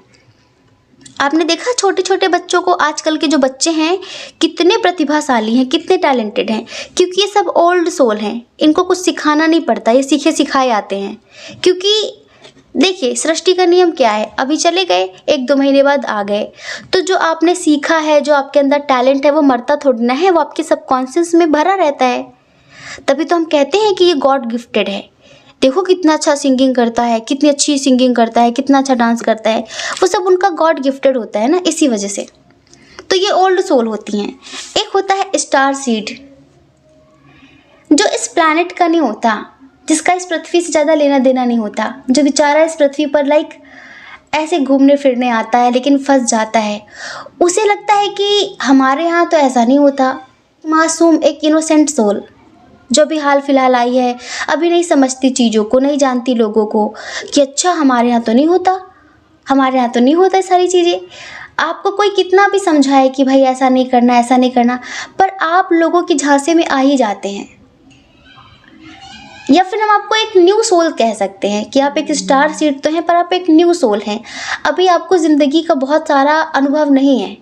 Speaker 1: आपने देखा छोटे छोटे बच्चों को, आजकल के जो बच्चे हैं कितने प्रतिभाशाली हैं, कितने टैलेंटेड हैं, क्योंकि ये सब ओल्ड सोल हैं। इनको कुछ सिखाना नहीं पड़ता, ये सीखे सिखाए आते हैं। क्योंकि देखिए सृष्टि का नियम क्या है, अभी चले गए, 1-2 महीने बाद आ गए, तो जो आपने सीखा है, जो आपके अंदर टैलेंट है, वो मरता थोड़ी ना है, वो आपके सबकॉन्शियस में भरा रहता है। तभी तो हम कहते हैं कि ये गॉड गिफ्टेड है। देखो कितना अच्छा सिंगिंग करता है, कितनी अच्छी सिंगिंग करता है, कितना अच्छा डांस करता है, वो सब उनका गॉड गिफ्टेड होता है ना, इसी वजह से। तो ये ओल्ड सोल होती हैं। एक होता है स्टार सीड, जो इस प्लैनेट का नहीं होता, जिसका इस पृथ्वी से ज़्यादा लेना देना नहीं होता, जो बेचारा इस पृथ्वी पर लाइक ऐसे घूमने फिरने आता है लेकिन फंस जाता है। उसे लगता है कि हमारे यहाँ तो ऐसा नहीं होता। मासूम एक इनोसेंट सोल जो भी हाल फिलहाल आई है, अभी नहीं समझती चीज़ों को, नहीं जानती लोगों को कि अच्छा हमारे यहाँ तो नहीं होता, हमारे यहाँ तो नहीं होता ये सारी चीज़ें। आपको कोई कितना भी समझाए कि भाई ऐसा नहीं करना, ऐसा नहीं करना, पर आप लोगों की झांसे में आ ही जाते हैं। या फिर हम आपको एक न्यू सोल कह सकते हैं कि आप एक स्टार सीड तो हैं, पर आप एक न्यू सोल हैं। अभी आपको ज़िंदगी का बहुत सारा अनुभव नहीं है,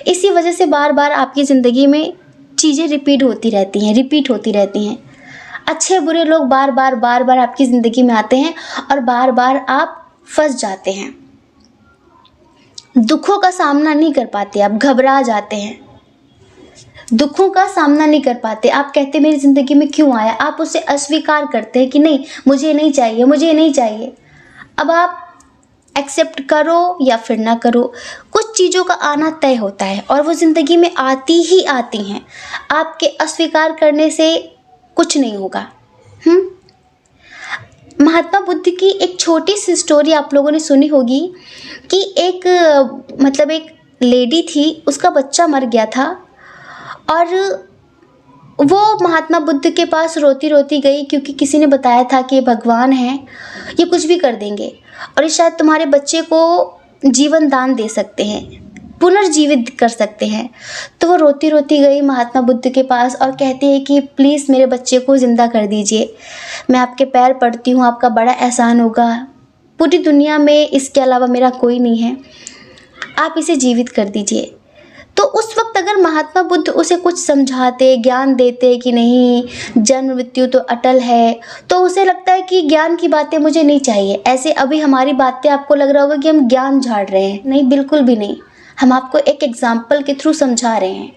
Speaker 1: इसी वजह से बार बार आपकी ज़िंदगी में चीज़ें रिपीट होती रहती हैं। अच्छे बुरे लोग बार बार आपकी ज़िंदगी में आते हैं और बार बार आप फंस जाते हैं। दुखों का सामना नहीं कर पाते, आप घबरा जाते हैं, दुखों का सामना नहीं कर पाते। आप कहते मेरी ज़िंदगी में क्यों आया, आप उसे अस्वीकार करते हैं कि नहीं मुझे नहीं चाहिए, मुझे नहीं चाहिए। अब आप एक्सेप्ट करो या फिर ना करो, कुछ चीज़ों का आना तय होता है और वो ज़िंदगी में आती ही आती हैं। आपके अस्वीकार करने से कुछ नहीं होगा। महात्मा बुद्ध की एक छोटी सी स्टोरी आप लोगों ने सुनी होगी कि एक लेडी थी, उसका बच्चा मर गया था और वो महात्मा बुद्ध के पास रोती रोती गई, क्योंकि किसी ने बताया था कि ये भगवान हैं, ये कुछ भी कर देंगे और ये शायद तुम्हारे बच्चे को जीवन दान दे सकते हैं, पुनर्जीवित कर सकते हैं। तो वो रोती रोती गई महात्मा बुद्ध के पास और कहती है कि प्लीज़ मेरे बच्चे को ज़िंदा कर दीजिए, मैं आपके पैर पड़ती हूँ, आपका बड़ा एहसान होगा, पूरी दुनिया में इसके अलावा मेरा कोई नहीं है, आप इसे जीवित कर दीजिए। तो उस वक्त अगर महात्मा बुद्ध उसे कुछ समझाते, ज्ञान देते कि नहीं जन्म मृत्यु तो अटल है, तो उसे लगता है कि ज्ञान की बातें मुझे नहीं चाहिए। ऐसे अभी हमारी बातें आपको लग रहा होगा कि हम ज्ञान झाड़ रहे हैं, नहीं, बिल्कुल भी नहीं। हम आपको एक एग्जाम्पल के थ्रू समझा रहे हैं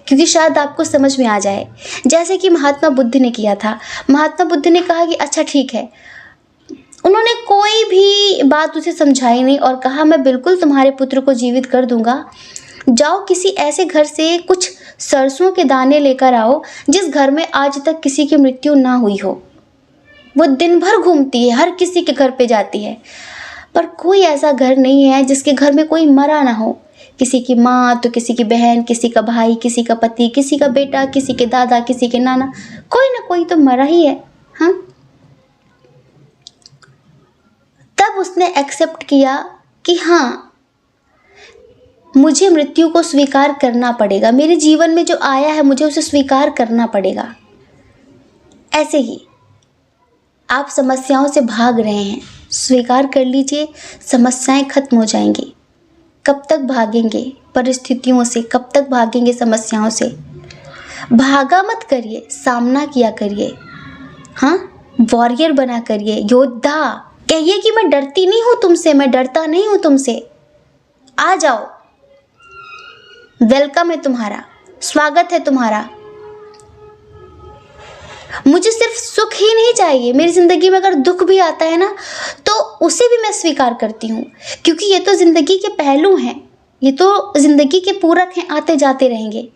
Speaker 1: क्योंकि शायद आपको समझ में आ जाए, जैसे कि महात्मा बुद्ध ने किया था। महात्मा बुद्ध ने कहा कि अच्छा ठीक है, उन्होंने कोई भी बात उसे समझाई नहीं और कहा मैं बिल्कुल तुम्हारे पुत्र को जीवित कर दूंगा, जाओ किसी ऐसे घर से कुछ सरसों के दाने लेकर आओ जिस घर में आज तक किसी की मृत्यु ना हुई हो। वो दिन भर घूमती है, हर किसी के घर पे जाती है, पर कोई ऐसा घर नहीं है जिसके घर में कोई मरा ना हो। किसी की माँ तो किसी की बहन, किसी का भाई, किसी का पति, किसी का बेटा, किसी के दादा, किसी के नाना, कोई ना कोई तो मरा ही है। हाँ, तब उसने एक्सेप्ट किया कि हाँ मुझे मृत्यु को स्वीकार करना पड़ेगा, मेरे जीवन में जो आया है मुझे उसे स्वीकार करना पड़ेगा। ऐसे ही आप समस्याओं से भाग रहे हैं, स्वीकार कर लीजिए, समस्याएं खत्म हो जाएंगी। कब तक भागेंगे परिस्थितियों से, कब तक भागेंगे समस्याओं से? भागा मत करिए, सामना किया करिए। हाँ, वॉरियर बना करिए, योद्धा। कहिए कि मैं डरती नहीं हूँ तुमसे, मैं डरता नहीं हूँ तुमसे, आ जाओ, वेलकम है तुम्हारा, स्वागत है तुम्हारा। मुझे सिर्फ सुख ही नहीं चाहिए, मेरी ज़िंदगी में अगर दुख भी आता है ना तो उसे भी मैं स्वीकार करती हूँ, क्योंकि ये तो ज़िंदगी के पहलू हैं, ये तो ज़िंदगी के पूरक हैं, आते जाते रहेंगे।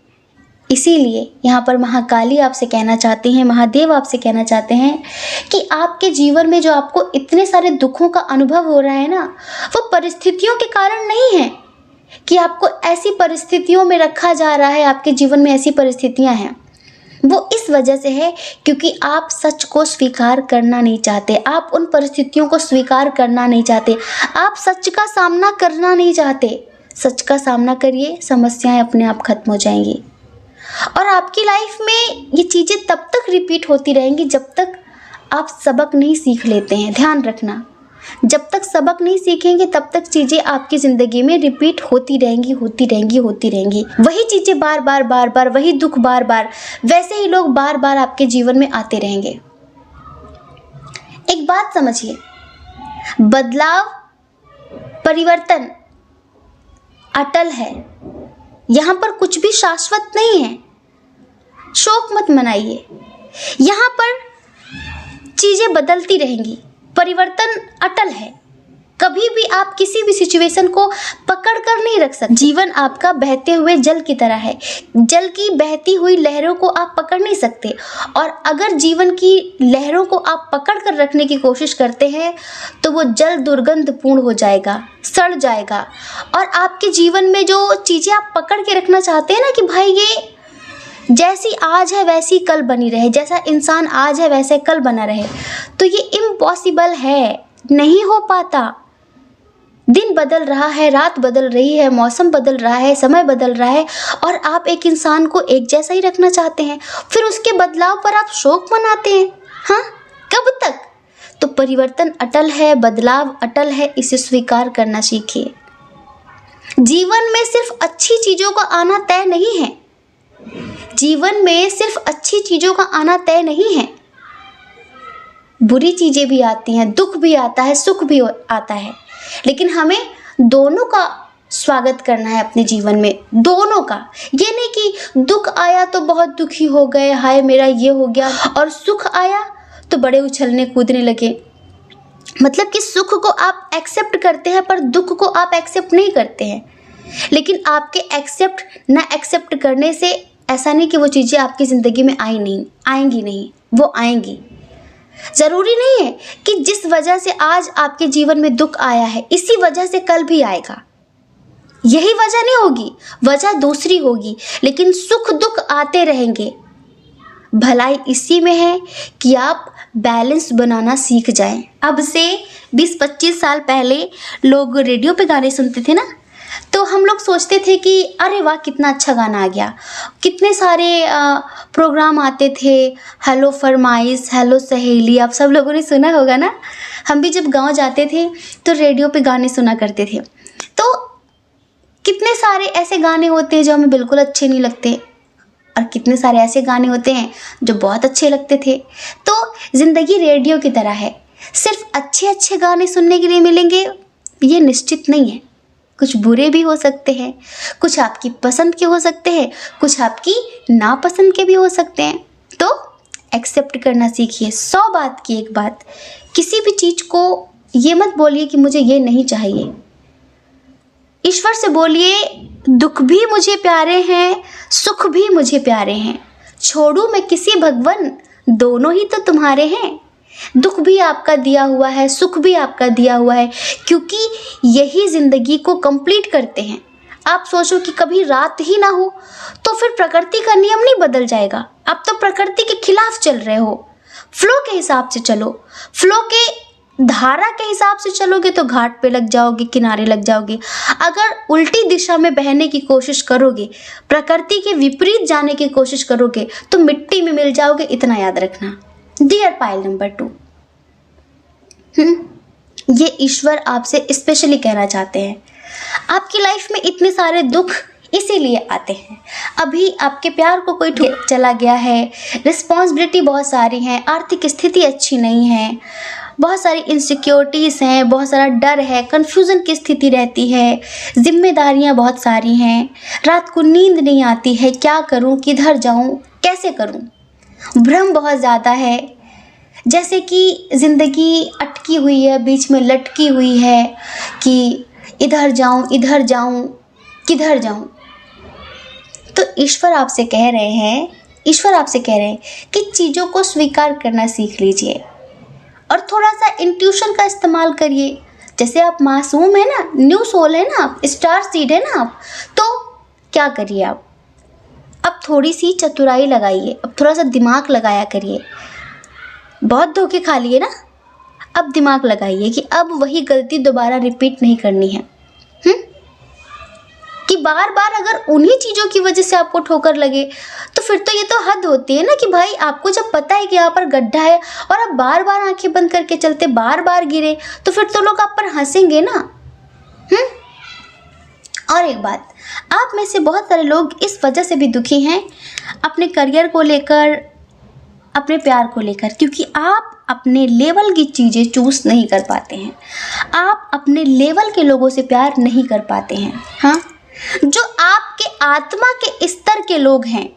Speaker 1: इसीलिए यहाँ पर महाकाली आपसे कहना चाहती हैं, महादेव आपसे कहना चाहते हैं कि आपके जीवन में जो आपको इतने सारे दुखों का अनुभव हो रहा है ना, वो परिस्थितियों के कारण नहीं है कि आपको ऐसी परिस्थितियों में रखा जा रहा है, आपके जीवन में ऐसी परिस्थितियाँ हैं। वो इस वजह से है क्योंकि आप सच को स्वीकार करना नहीं चाहते, आप उन परिस्थितियों को स्वीकार करना नहीं चाहते, आप सच का सामना करना नहीं चाहते। सच का सामना करिए, समस्याएं अपने आप खत्म हो जाएंगी। और आपकी लाइफ में ये चीज़ें तब तक रिपीट होती रहेंगी जब तक आप सबक नहीं सीख लेते हैं। ध्यान रखना, जब तक सबक नहीं सीखेंगे तब तक चीज़ें आपकी ज़िंदगी में रिपीट होती रहेंगी, होती रहेंगी, होती रहेंगी। वही चीज़ें बार बार बार बार, वही दुख बार बार, वैसे ही लोग बार बार आपके जीवन में आते रहेंगे। एक बात समझिए, बदलाव, परिवर्तन अटल है। यहाँ पर कुछ भी शाश्वत नहीं है। शोक मत मनाइए, यहाँ पर चीज़ें बदलती रहेंगी, परिवर्तन अटल है। कभी भी आप किसी भी सिचुएशन को पकड़ कर नहीं रख सकते। जीवन आपका बहते हुए जल की तरह है, जल की बहती हुई लहरों को आप पकड़ नहीं सकते। और अगर जीवन की लहरों को आप पकड़ कर रखने की कोशिश करते हैं तो वो जल दुर्गंधपूर्ण हो जाएगा, सड़ जाएगा। और आपके जीवन में जो चीज़ें आप पकड़ के रखना चाहते हैं ना कि भाई ये जैसी आज है वैसी कल बनी रहे, जैसा इंसान आज है वैसे कल बना रहे, तो ये इम्पॉसिबल है, नहीं हो पाता। दिन बदल रहा है, रात बदल रही है, मौसम बदल रहा है, समय बदल रहा है, और आप एक इंसान को एक जैसा ही रखना चाहते हैं। फिर उसके बदलाव पर आप शोक मनाते हैं। हाँ, कब तक? तो परिवर्तन अटल है, बदलाव अटल है, इसे स्वीकार करना सीखिए। जीवन में सिर्फ अच्छी चीज़ों का आना तय नहीं है, जीवन में सिर्फ अच्छी चीज़ों का आना तय नहीं है, बुरी चीज़ें भी आती हैं, दुख भी आता है, सुख भी आता है। लेकिन हमें दोनों का स्वागत करना है अपने जीवन में, दोनों का। ये नहीं कि दुख आया तो बहुत दुखी हो गए, हाय मेरा ये हो गया, और सुख आया तो बड़े उछलने कूदने लगे। मतलब कि सुख को आप एक्सेप्ट करते हैं पर दुख को आप एक्सेप्ट नहीं करते हैं। लेकिन आपके एक्सेप्ट ना एक्सेप्ट करने से ऐसा नहीं कि वो चीज़ें आपकी ज़िंदगी में आएंगी नहीं, वो आएंगी। ज़रूरी नहीं है कि जिस वजह से आज आपके जीवन में दुख आया है इसी वजह से कल भी आएगा, यही वजह नहीं होगी, वजह दूसरी होगी। लेकिन सुख दुख आते रहेंगे। भलाई इसी में है कि आप बैलेंस बनाना सीख जाएं। अब से 20-25 साल पहले लोग रेडियो पे गाने सुनते थे ना, तो हम लोग सोचते थे कि अरे वाह कितना अच्छा गाना आ गया। कितने सारे प्रोग्राम आते थे, हेलो फरमाइश, हेलो सहेली, आप सब लोगों ने सुना होगा ना। हम भी जब गांव जाते थे तो रेडियो पे गाने सुना करते थे। तो कितने सारे ऐसे गाने होते हैं जो हमें बिल्कुल अच्छे नहीं लगते, और कितने सारे ऐसे गाने होते हैं जो बहुत अच्छे लगते थे। तो ज़िंदगी रेडियो की तरह है, सिर्फ अच्छे अच्छे गाने सुनने के लिए मिलेंगे ये निश्चित नहीं है। कुछ बुरे भी हो सकते हैं, कुछ आपकी पसंद के हो सकते हैं, कुछ आपकी नापसंद के भी हो सकते हैं। तो एक्सेप्ट करना सीखिए। 100 बात की एक बात, किसी भी चीज़ को ये मत बोलिए कि मुझे ये नहीं चाहिए। ईश्वर से बोलिए दुख भी मुझे प्यारे हैं, सुख भी मुझे प्यारे हैं, छोड़ूं मैं किसी भगवन, दोनों ही तो तुम्हारे हैं। दुख भी आपका दिया हुआ है, सुख भी आपका दिया हुआ है, क्योंकि यही ज़िंदगी को कंप्लीट करते हैं। आप सोचो कि कभी रात ही ना हो तो फिर प्रकृति का नियम नहीं बदल जाएगा। आप तो प्रकृति के खिलाफ चल रहे हो। फ्लो के हिसाब से चलो, फ्लो के धारा के हिसाब से चलोगे तो घाट पे लग जाओगे, किनारे लग जाओगे। अगर उल्टी दिशा में बहने की कोशिश करोगे, प्रकृति के विपरीत जाने की कोशिश करोगे तो मिट्टी में मिल जाओगे, इतना याद रखना। डियर पाइल नंबर 2, ये ईश्वर आपसे स्पेशली कहना चाहते हैं। आपकी लाइफ में इतने सारे दुख इसीलिए आते हैं। अभी आपके प्यार को कोई चला गया है, रिस्पॉन्सिबिलिटी बहुत सारी हैं, आर्थिक स्थिति अच्छी नहीं है, बहुत सारी इनसिक्योरिटीज़ हैं, बहुत सारा डर है, कन्फ्यूज़न की स्थिति रहती है, जिम्मेदारियां बहुत सारी हैं, रात को नींद नहीं आती है, क्या करूं, किधर जाऊं, कैसे करूं, भ्रम बहुत ज़्यादा है, जैसे कि ज़िंदगी अटकी हुई है, बीच में लटकी हुई है कि इधर जाऊं, किधर जाऊं। तो ईश्वर आपसे कह रहे हैं कि चीज़ों को स्वीकार करना सीख लीजिए और थोड़ा सा इंट्यूशन का इस्तेमाल करिए। जैसे आप मासूम है ना, न्यू सोल है ना, आप स्टार सीड है ना आप, तो क्या करिए आप, अब थोड़ी सी चतुराई लगाइए, अब थोड़ा सा दिमाग लगाया करिए। बहुत धोखे खा लिए ना, अब दिमाग लगाइए कि अब वही गलती दोबारा रिपीट नहीं करनी है। कि बार बार अगर उन्हीं चीज़ों की वजह से आपको ठोकर लगे तो फिर तो ये तो हद होती है ना, कि भाई आपको जब पता है कि यहाँ पर गड्ढा है और आप बार बार आंखें बंद करके चलते, बार बार गिरे, तो फिर तो लोग आप पर हंसेंगे ना। और एक बात, आप में से बहुत सारे लोग इस वजह से भी दुखी हैं अपने करियर को लेकर, अपने प्यार को लेकर, क्योंकि आप अपने लेवल की चीज़ें चूज नहीं कर पाते हैं, आप अपने लेवल के लोगों से प्यार नहीं कर पाते हैं। हाँ, जो आपके आत्मा के स्तर के लोग हैं,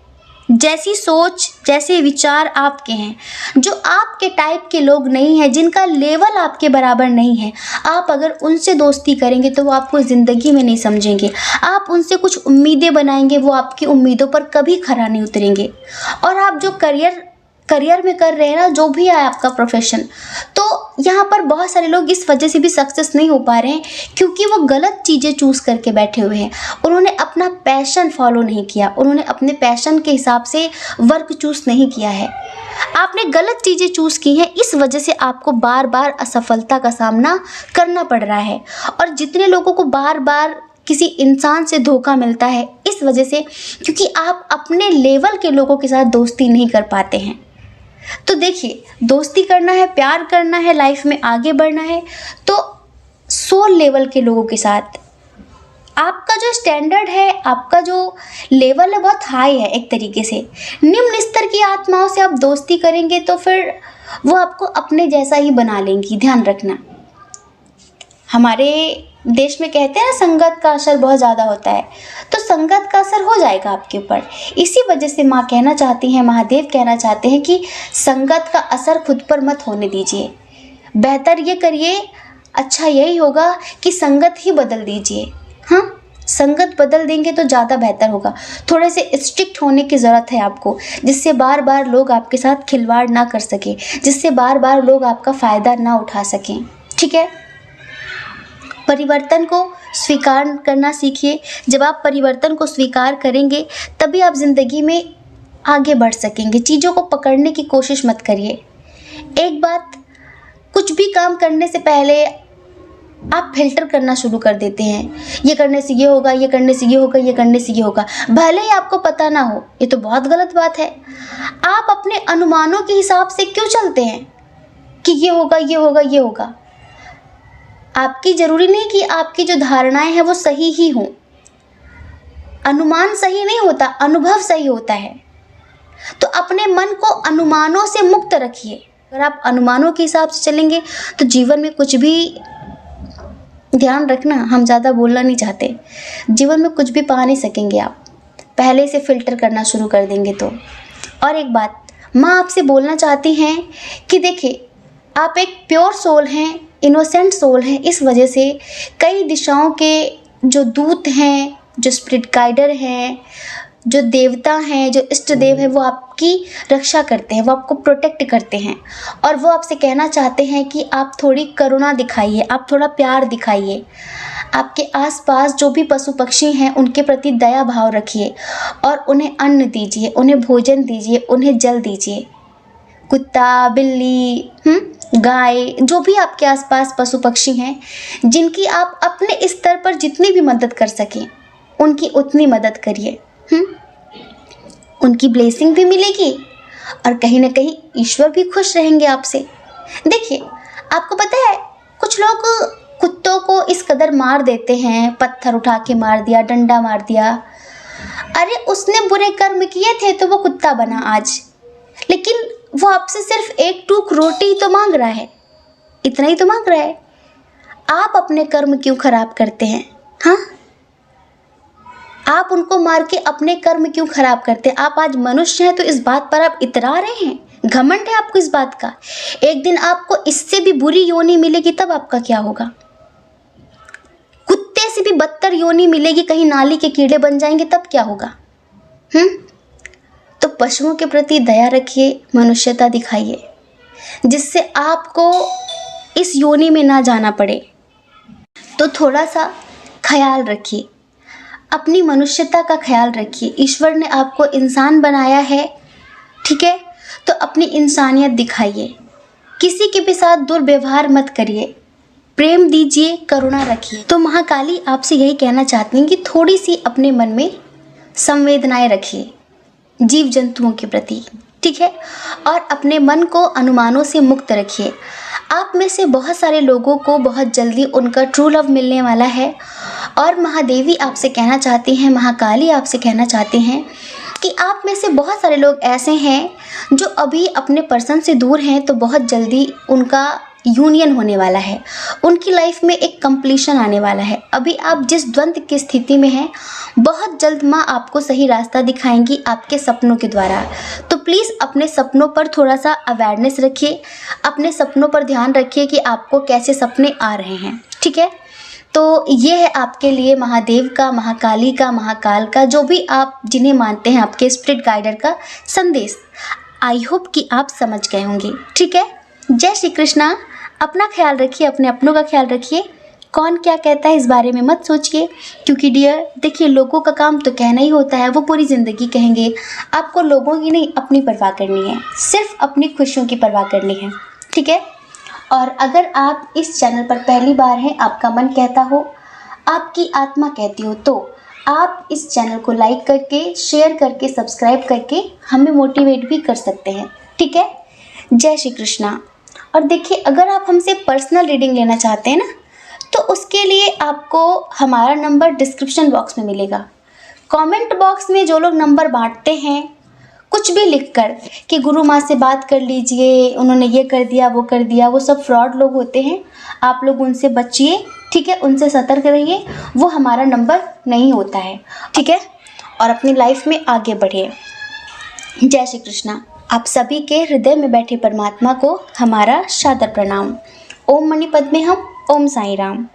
Speaker 1: जैसी सोच जैसे विचार आपके हैं, जो आपके टाइप के लोग नहीं हैं, जिनका लेवल आपके बराबर नहीं है, आप अगर उनसे दोस्ती करेंगे तो वो आपको ज़िंदगी में नहीं समझेंगे। आप उनसे कुछ उम्मीदें बनाएंगे, वो आपकी उम्मीदों पर कभी खरा नहीं उतरेंगे। और आप जो करियर में कर रहे हैं ना, जो भी है आपका प्रोफेशन, तो यहाँ पर बहुत सारे लोग इस वजह से भी सक्सेस नहीं हो पा रहे हैं क्योंकि वो गलत चीज़ें चूज़ करके बैठे हुए हैं। उन्होंने अपना पैशन फॉलो नहीं किया, उन्होंने अपने पैशन के हिसाब से वर्क चूज़ नहीं किया है। आपने गलत चीज़ें चूज़ की हैं, इस वजह से आपको बार बार असफलता का सामना करना पड़ रहा है। और जितने लोगों को बार बार किसी इंसान से धोखा मिलता है, इस वजह से क्योंकि आप अपने लेवल के लोगों के साथ दोस्ती नहीं कर पाते हैं। तो देखिए, दोस्ती करना है, प्यार करना है, लाइफ में आगे बढ़ना है, तो सोल लेवल के लोगों के साथ आपका जो स्टैंडर्ड है, आपका जो लेवल है, बहुत हाई है एक तरीके से। निम्न स्तर की आत्माओं से आप दोस्ती करेंगे तो फिर वो आपको अपने जैसा ही बना लेंगी। ध्यान रखना, हमारे देश में कहते हैं ना, संगत का असर बहुत ज़्यादा होता है, तो संगत का असर हो जाएगा आपके ऊपर। इसी वजह से माँ कहना चाहती हैं, महादेव कहना चाहते हैं कि संगत का असर खुद पर मत होने दीजिए। बेहतर ये करिए, अच्छा यही होगा कि संगत ही बदल दीजिए। हाँ, संगत बदल देंगे तो ज़्यादा बेहतर होगा। थोड़े से स्ट्रिक्ट होने की ज़रूरत है आपको, जिससे बार बार लोग आपके साथ खिलवाड़ ना कर सकें, जिससे बार बार लोग आपका फ़ायदा ना उठा सकें। ठीक है, परिवर्तन को स्वीकार करना सीखिए। जब आप परिवर्तन को स्वीकार करेंगे तभी आप ज़िंदगी में आगे बढ़ सकेंगे। चीज़ों को पकड़ने की कोशिश मत करिए। एक बात, कुछ भी काम करने से पहले आप फिल्टर करना शुरू कर देते हैं, ये करने से ये होगा, ये करने से ये होगा, ये करने से ये होगा, भले ही आपको पता ना हो। ये तो बहुत गलत बात है। आप अपने अनुमानों के हिसाब से क्यों चलते हैं कि ये होगा, ये होगा, ये होगा। आपकी ज़रूरी नहीं कि आपकी जो धारणाएं हैं वो सही ही हों। अनुमान सही नहीं होता, अनुभव सही होता है। तो अपने मन को अनुमानों से मुक्त रखिए। अगर आप अनुमानों के हिसाब से चलेंगे तो जीवन में कुछ भी, ध्यान रखना, हम ज़्यादा बोलना नहीं चाहते, जीवन में कुछ भी पा नहीं सकेंगे आप पहले से फिल्टर करना शुरू कर देंगे तो। और एक बात, माँ आपसे बोलना चाहती हैं कि देखिए, आप एक प्योर सोल हैं, इनोसेंट सोल हैं। इस वजह से कई दिशाओं के जो दूत हैं, जो स्पिरिट गाइडर हैं, जो देवता हैं, जो इष्ट देव हैं, वो आपकी रक्षा करते हैं, वो आपको प्रोटेक्ट करते हैं। और वो आपसे कहना चाहते हैं कि आप थोड़ी करुणा दिखाइए, आप थोड़ा प्यार दिखाइए। आपके आसपास जो भी पशु पक्षी हैं उनके प्रति दया भाव रखिए और उन्हें अन्न दीजिए, उन्हें भोजन दीजिए, उन्हें जल दीजिए। कुत्ता, बिल्ली, गाय, जो भी आपके आसपास पशु पक्षी हैं, जिनकी आप अपने स्तर पर जितनी भी मदद कर सकें उनकी उतनी मदद करिए। उनकी ब्लेसिंग भी मिलेगी और कहीं ना कहीं ईश्वर भी खुश रहेंगे आपसे। देखिए, आपको पता है, कुछ लोग कुत्तों को इस कदर मार देते हैं, पत्थर उठा के मार दिया, डंडा मार दिया। अरे उसने बुरे कर्म किए थे तो वो कुत्ता बना आज, लेकिन वो आपसे सिर्फ एक टूक रोटी ही तो मांग रहा है, इतना ही तो मांग रहा है। आप अपने कर्म क्यों खराब करते हैं? हाँ, आप उनको मार के अपने कर्म क्यों खराब करते हैं? आप आज मनुष्य हैं तो इस बात पर आप इतरा रहे हैं, घमंड है आपको इस बात का। एक दिन आपको इससे भी बुरी योनि मिलेगी, तब आपका क्या होगा? कुत्ते से भी बदतर योनि मिलेगी, कहीं नाली के कीड़े बन जाएंगे, तब क्या होगा? तो पशुओं के प्रति दया रखिए, मनुष्यता दिखाइए, जिससे आपको इस योनि में ना जाना पड़े। तो थोड़ा सा ख्याल रखिए, अपनी मनुष्यता का ख्याल रखिए। ईश्वर ने आपको इंसान बनाया है, ठीक है, तो अपनी इंसानियत दिखाइए। किसी के भी साथ दुर्व्यवहार मत करिए, प्रेम दीजिए, करुणा रखिए। तो महाकाली आपसे यही कहना चाहती हैं कि थोड़ी सी अपने मन में संवेदनाएं रखिए जीव जंतुओं के प्रति, ठीक है, और अपने मन को अनुमानों से मुक्त रखिए। आप में से बहुत सारे लोगों को बहुत जल्दी उनका ट्रू लव मिलने वाला है। और महादेवी आपसे कहना चाहती हैं, महाकाली आपसे कहना चाहते हैं कि आप में से बहुत सारे लोग ऐसे हैं जो अभी अपने पर्सन से दूर हैं, तो बहुत जल्दी उनका यूनियन होने वाला है, उनकी लाइफ में एक कंप्लीशन आने वाला है। अभी आप जिस द्वंद्व की स्थिति में हैं, बहुत जल्द माँ आपको सही रास्ता दिखाएंगी आपके सपनों के द्वारा। तो प्लीज़ अपने सपनों पर थोड़ा सा अवेयरनेस रखिए, अपने सपनों पर ध्यान रखिए कि आपको कैसे सपने आ रहे हैं, ठीक है। तो ये है आपके लिए महादेव का, महाकाली का, महाकाल का, जो भी आप जिन्हें मानते हैं, आपके स्पिरिट गाइडर का संदेश। आई होप कि आप समझ गए होंगे, ठीक है। जय श्री कृष्णा। अपना ख्याल रखिए, अपने अपनों का ख्याल रखिए। कौन क्या कहता है इस बारे में मत सोचिए, क्योंकि डियर देखिए, लोगों का काम तो कहना ही होता है, वो पूरी ज़िंदगी कहेंगे। आपको लोगों की नहीं, अपनी परवाह करनी है, सिर्फ अपनी खुशियों की परवाह करनी है, ठीक है। और अगर आप इस चैनल पर पहली बार हैं, आपका मन कहता हो, आपकी आत्मा कहती हो, तो आप इस चैनल को लाइक करके, शेयर करके, सब्सक्राइब करके हमें मोटिवेट भी कर सकते हैं, ठीक है। जय श्री कृष्णा। और देखिए, अगर आप हमसे पर्सनल रीडिंग लेना चाहते हैं ना, तो उसके लिए आपको हमारा नंबर डिस्क्रिप्शन बॉक्स में मिलेगा। कमेंट बॉक्स में जो लोग नंबर बांटते हैं कुछ भी लिखकर कि गुरु माँ से बात कर लीजिए, उन्होंने ये कर दिया, वो कर दिया, वो सब फ्रॉड लोग होते हैं। आप लोग उनसे बचिए, ठीक है, उनसे सतर्क रहिए, वो हमारा नंबर नहीं होता है, ठीक है। और अपनी लाइफ में आगे बढ़िए। जय श्री कृष्णा। आप सभी के हृदय में बैठे परमात्मा को हमारा सादर प्रणाम। ओम मणि पद्मे हम, ओम साई राम।